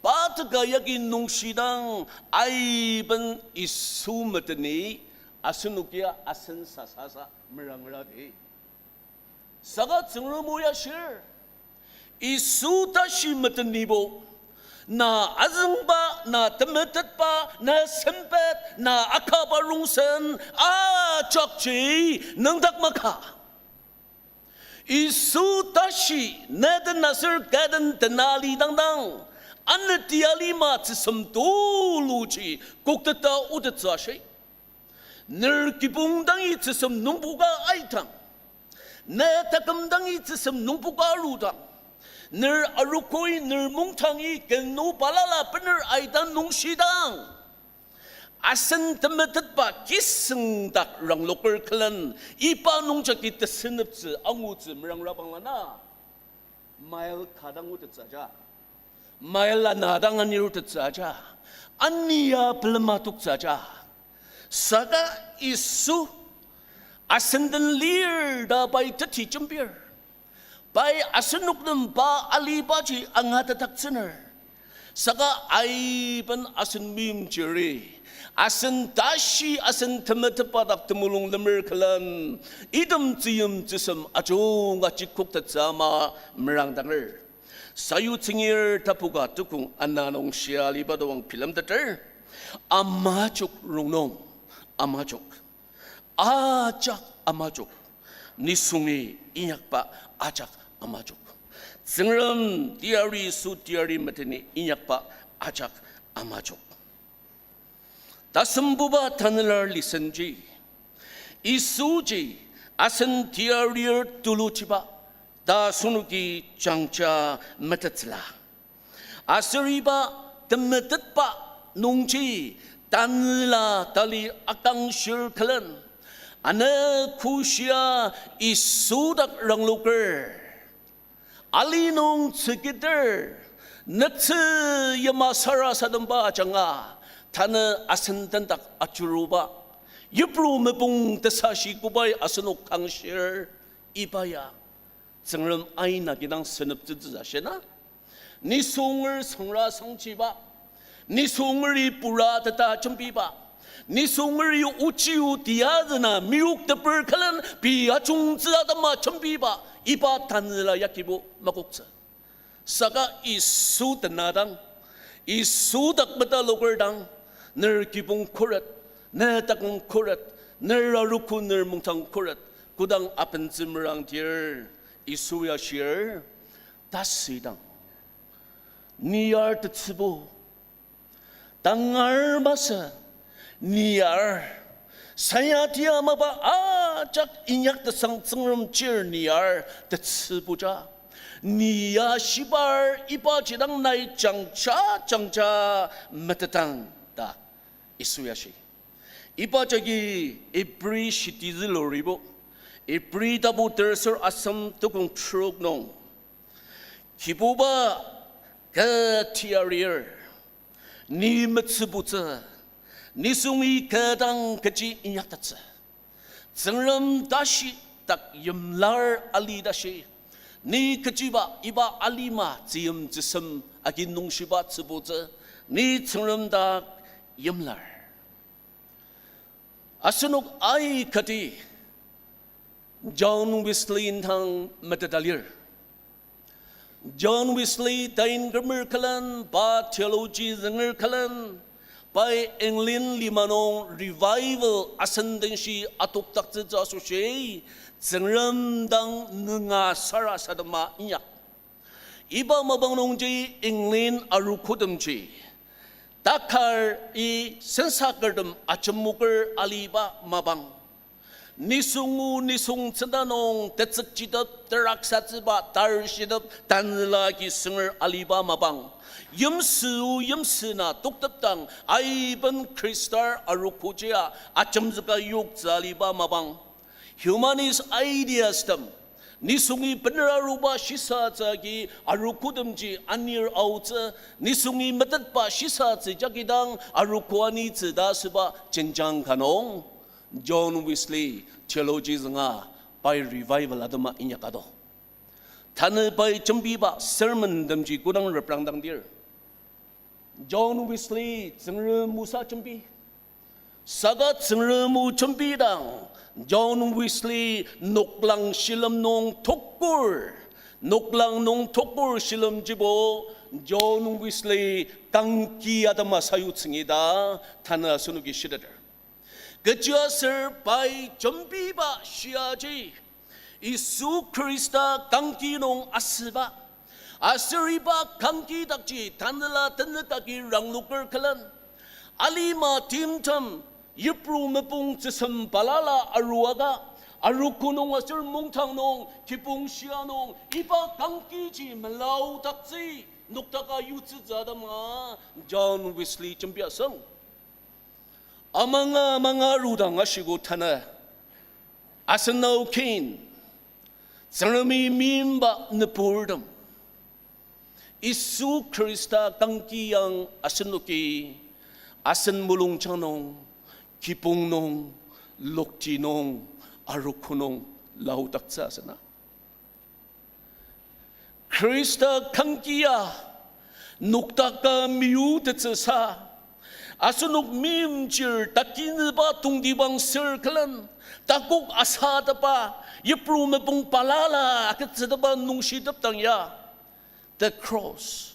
patga yakin nungsidang ay ben isu matani asunukia asen sasasa merangrade sagat zengremuya shir isu tashi matanibo na azengba na temetetpa na sempet na akabarungsen a chokchi nangdak maka isu tashi naden nasir gaden tenali dangdang an tiali ma tsem luchi koktata udatsa shi ner kipung dangi tsem nungpuga aitang na takam dangi tsem nungpuga rudang ner arukoi ner mungtangi kenu palala pener aidan nungsidang asen temetet pa kiseng tak rang lokal klan ipa nungcaki tesenepse angutse merang rabang lana mail kadang utet saja mail lana dangan utet saja ania pelematuk saja saga isu asen den lir da bai teti jembir bai asenuk nem ba ali baji angata taksener saka ai ban asen mim jeri asen tashi asen temetepadak temulung lemer kelan idem tiyem cisem ajong acikuk tatsama merang danger sayu cingir tapuga tukung ananong siali badawang film dater amacuk rungnom amacuk ajak amacuk nisungi inyak pa ajak amacuk zengrem diari su diari mateni inyak pa ajak amacuk tasembuba tanelar lisenji isuji asen diarir tuluchiba da sunuki jangcha metatsla aseriba temetetpa nungji tanla tali akang shirklan ana kusia isudak rangluker alinong tsikiter natse yamasara sadamba janga tana asentantak achuruba yupru mepung tesashi kubai asenok kangshir ibaya zengrem aina gidang senep zizashena ni song을 성라 성지바 ni song을 ipura tata chumbiba ni song을 이 우치우 디아드나 미국 더블 칼란 비아 중즈아다마 chumbiba iba tanla yakibu makuksa saga isu tanadang isu dak bata logerdang ner kibung kurat ner takung kurat ner aruku ner mungtang kurat kudang apen zimrang tier isu ya shir tasidang niar tetsibo tangar masa niar saya dia maba ajak inyak tesang tsengrem chir niar tetsibuja niya shibar iba jidang nai jangcha metetang da isuyashi iba jagi ibri shitiziloribo ibri dabu terser asam tukung truk nong kibuba ke tiarir ni metsubuza ni sungi kadang keji inyak tatsa zengrem dashi tak yemlar ali dashi ni kejiba iba alima ziyem zisem agin nungshiba tsibuza ni zengrem da yemlar asunuk ai kati John Wesley intang metadalir John Wesley dain gemer kalan ba theology zenger kalan by England limanong revival ascendancy atok tak tsa asosye zengrem dang nga sara sadama inyak iba mabang nongji England arukudamji takar i sensakerdem achemukar aliba mabang nisungu nisung tsandanong tetsakjidap teraksatsiba tarshidap tanlagi singer aliba mabang yumsina tuktaptang aiban kristar arukujia achamzaka yuk zaliba mabang humanist ideas tam Nisungi peneraruba shisa jagi arukudamji anir auze nisungi matatpa shisa jagidang arukwani zedasuba jenjang kanong John Wesley theology zanga by revival adama inyakado Tane by jambiba sermon damji gudang reprangdang dir John Wesley zengre musa jambi sagat zengre mu jambi dang John Wesley noklang silam nong tokkur noklang nong tokkur silam jibo John Wesley tangki adama sayutsingida tana sunugi shidader Gejasir by jambiba siaji Isu Krista tangki nong asba asiriba tangki dakji tanala tanakagi ranglukar kalan alima timtam Yipru mepung sesem palala aruaga arukunong asir mungtang nong kipung sianong iba tangki ji melau taksi nuktaka yutsi zadama John Wesley champiasang amanga mga rudang asigo tana asanau kin sarami mimba nepurdam Isu Krista tangki yang asanuki asan mulung chanong Kipung nong, lokji nong, aruko nong, lautaksa sana. Krista kangkia, nuktaka miutetsa, asunok mimjir takinba tungdibang circlan, takuk asada pa, yipru mepung palala akatsadaba nung shidap tangya. The cross,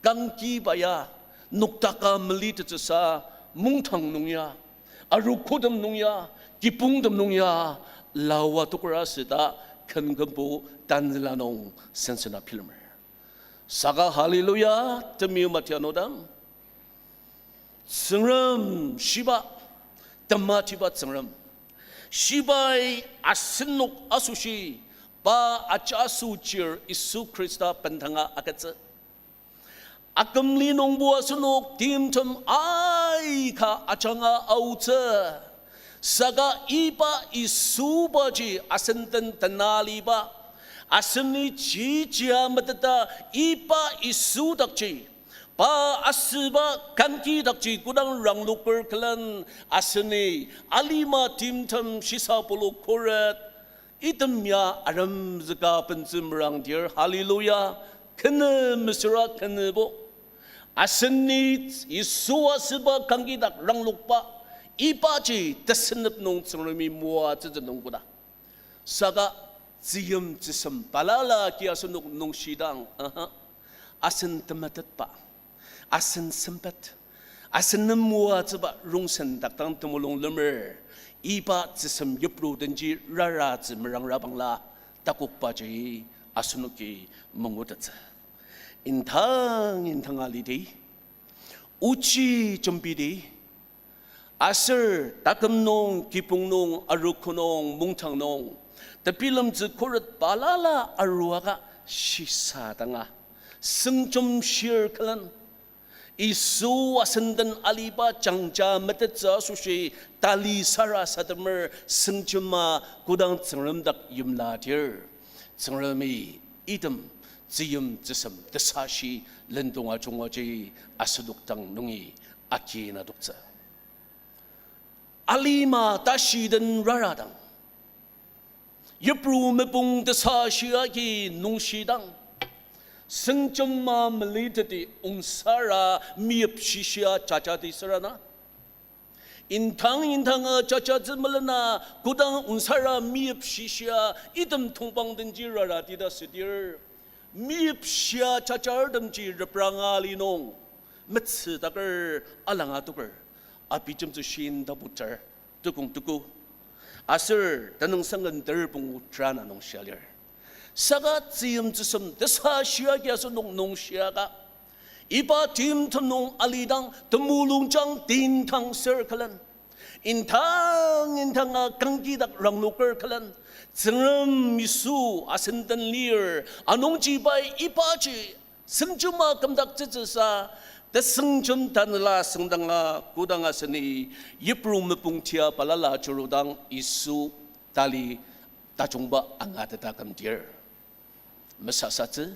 kangki baya, nuktaka melitetsa, mungtang nungya. Arukudam nungya, kipungdam nungya, lawa tukurasita, kangambu tanlanong sensana pilmer. Saga haleluya, temiu matianodam. Sengram shiba, tamatiba sengram. Shibai asinuk asushi, ba acasu cir Isu Krista pentanga akatsa. Akam linong buah sunuk tim tem ai ka acanga auta saga iba Isu baji asentan tenali ba aseni cija matata iba Isu dakji ba asba kanki dakji kudang ranglukper kelan aseni alima tim tem sisa puluh korat itemnya aram zaka pensimrang dir haleluya kena mesra kena bo Asenit Isu asba kangidak ranglukpa ipaji tesenep nong tsunami mua tzenong kuda saga ziyam tsem palala kia sunuk nong shidang asen tematet pa asen sempet asen mua tsba rungsen daktang tumulong lemer ipa tsem yepru denji rara tsemrang rabangla takuk paji asunuki mengutatsa intang alidi uci jembidi asir takam nong kipung nong arukun nong mungtang nong tapi lam zikurat balala aruaga sisa tanga sengjum shir kalan Isu asendan aliba jangja metetza sushi tali sara sadamer sengjuma kudang tsengramdak yumladir tsengrami idam Ziyam zisam desashi lendunga jungwaji asuduktang nungi akina dukza. Alima tashi dan raradang. Yepru mepung desashi agi nungshidang. Sengjama melitati unsara miap shishia cacati sarana. Intang caca zemelana kudang unsara miap shishia idam tumpang denjira tidak sedir. Mipsya cacar damji reprangali nong metsi takar alanga tukar api jam tu shin dabutar tukung tuku asir tanung sangan terbung utrana nong shalir sagat ziyam tusam desa shia kiaso nong shia ka iba tim tam nong alidang temulung jang tintang circlan intang kangkidak ranglukar kalan Zengram Isu asentan lir anong jibai ipaji sengjuma kamdak jesa the sengjum tanla sengdanga kudanga seni yipru mepung tia palala churudang Isu tali tajungba angata takam dear. Masasatse,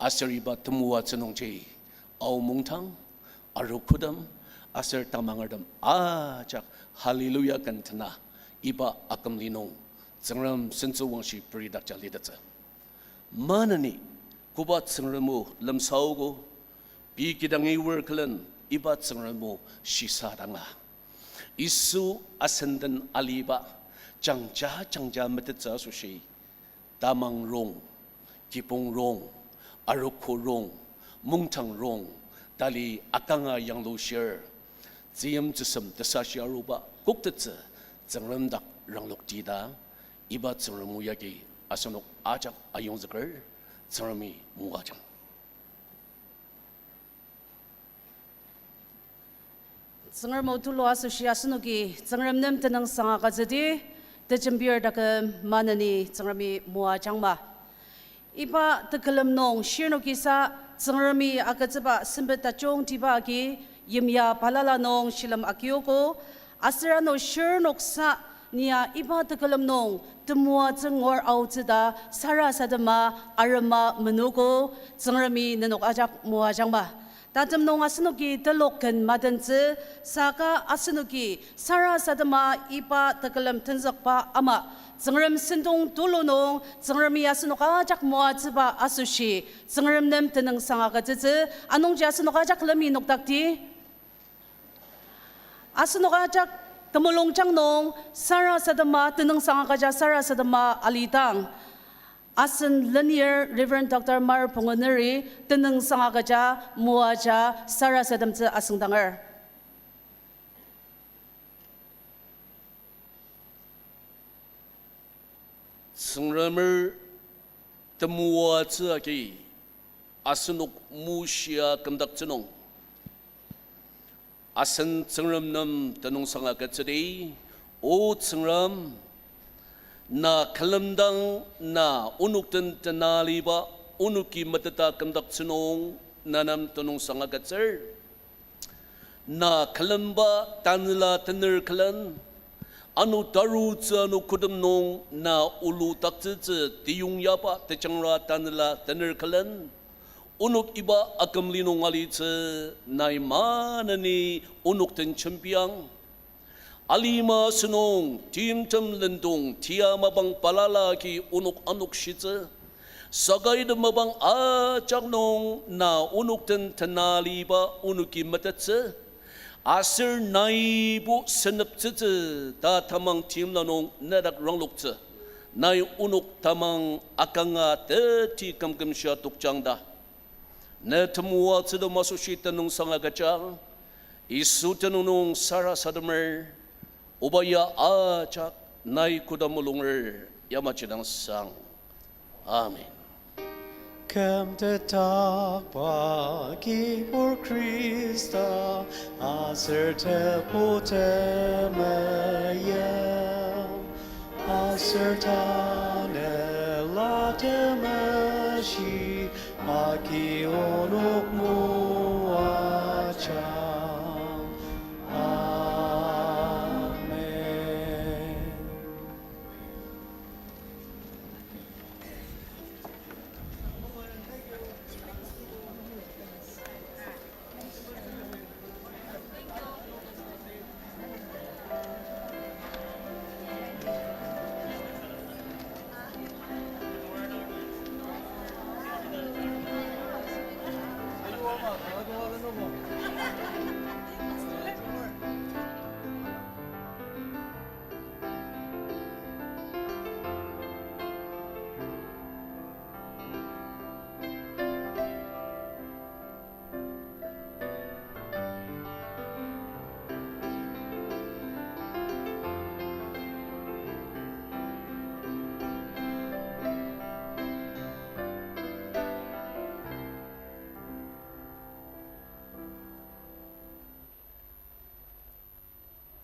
aseriba temua cenongce, au mungtang, arukudam, aser tamangardam, ajak haleluya kantana, iba akam linong, zengram sensu wangshi peridak jalidatsa. Manani, kubat zengramu lam saugo, bi kidangi worklan, ibat zengramu shisadanga. Isu asendan aliba, jangja metetsa sushi, tamang rong, kipong rong, aroko rong, mungtang rong, dali akanga yang lo share, ziam jisam desasya ruba, kuktetsa, zengremdak ranglok tida, ibat zengremu yagi, asanok ajak ayong zakar, zengremi muajang. Zengar mo tulo asosya sunugi zengram nem tenang sanga kazadi tejembir dakam manani zengrami mua jangma iba tekelam nong shirno kisa zengrami akazaba simbeta jong tiba agi yimya palala nong shilam akioko asrano shirnok sa niya iba tekelam nong temua zengor au zida sara sadama arama menuko zengrami nenok ajak mua jangma Tatam nong asunuki telokan madanze saka asunuki sara sadama ipa tekelam tenzakpa ama zengram sendong tulunong zengrami asunuka jak mua ziba asushi zengram nem tenang sanga kazeze anong ja asunuka jak lemi noktakti asunuka jak temulong jangnong sara sadama tenang sanga kaja sara sadama alitang Asen linear Reverend Dr. Mar Pongoneri teneng sangagaja muaja sara sadamze aseng dangar. Sengrammer temua zaki asenuk musia kendak cenong. Asen sengram nam tenung sangagatsedi o sengram na kalamdang na unukten tenaliba unuki matata kandak senong nanam tenung sangagatser na kalamba tanla tener kalan anu taru anu kudam nong na ulu takze tiung yapa techangra tanla tener kalan unuk iba akam linong ali nai manani unukten champiang Alima senong tim tem lendong tia mabang palala ki unuk anuk shitze sagay de mabang ajak nong na unuk ten tenali ba unuki matatze asir naibu senep tze ta tamang tim lanong nadak rangluk tze nai unuk tamang akanga te ti kamkam sya tukjang da na temua tze do masushi tenung sangagachang isu tenung sara sadamer Ubaya ajak nai kudamulungar yamachidang sang. Amen. Come to talk bagi por Krista aserta potemaya aserta nelatemashi aki onok muacha.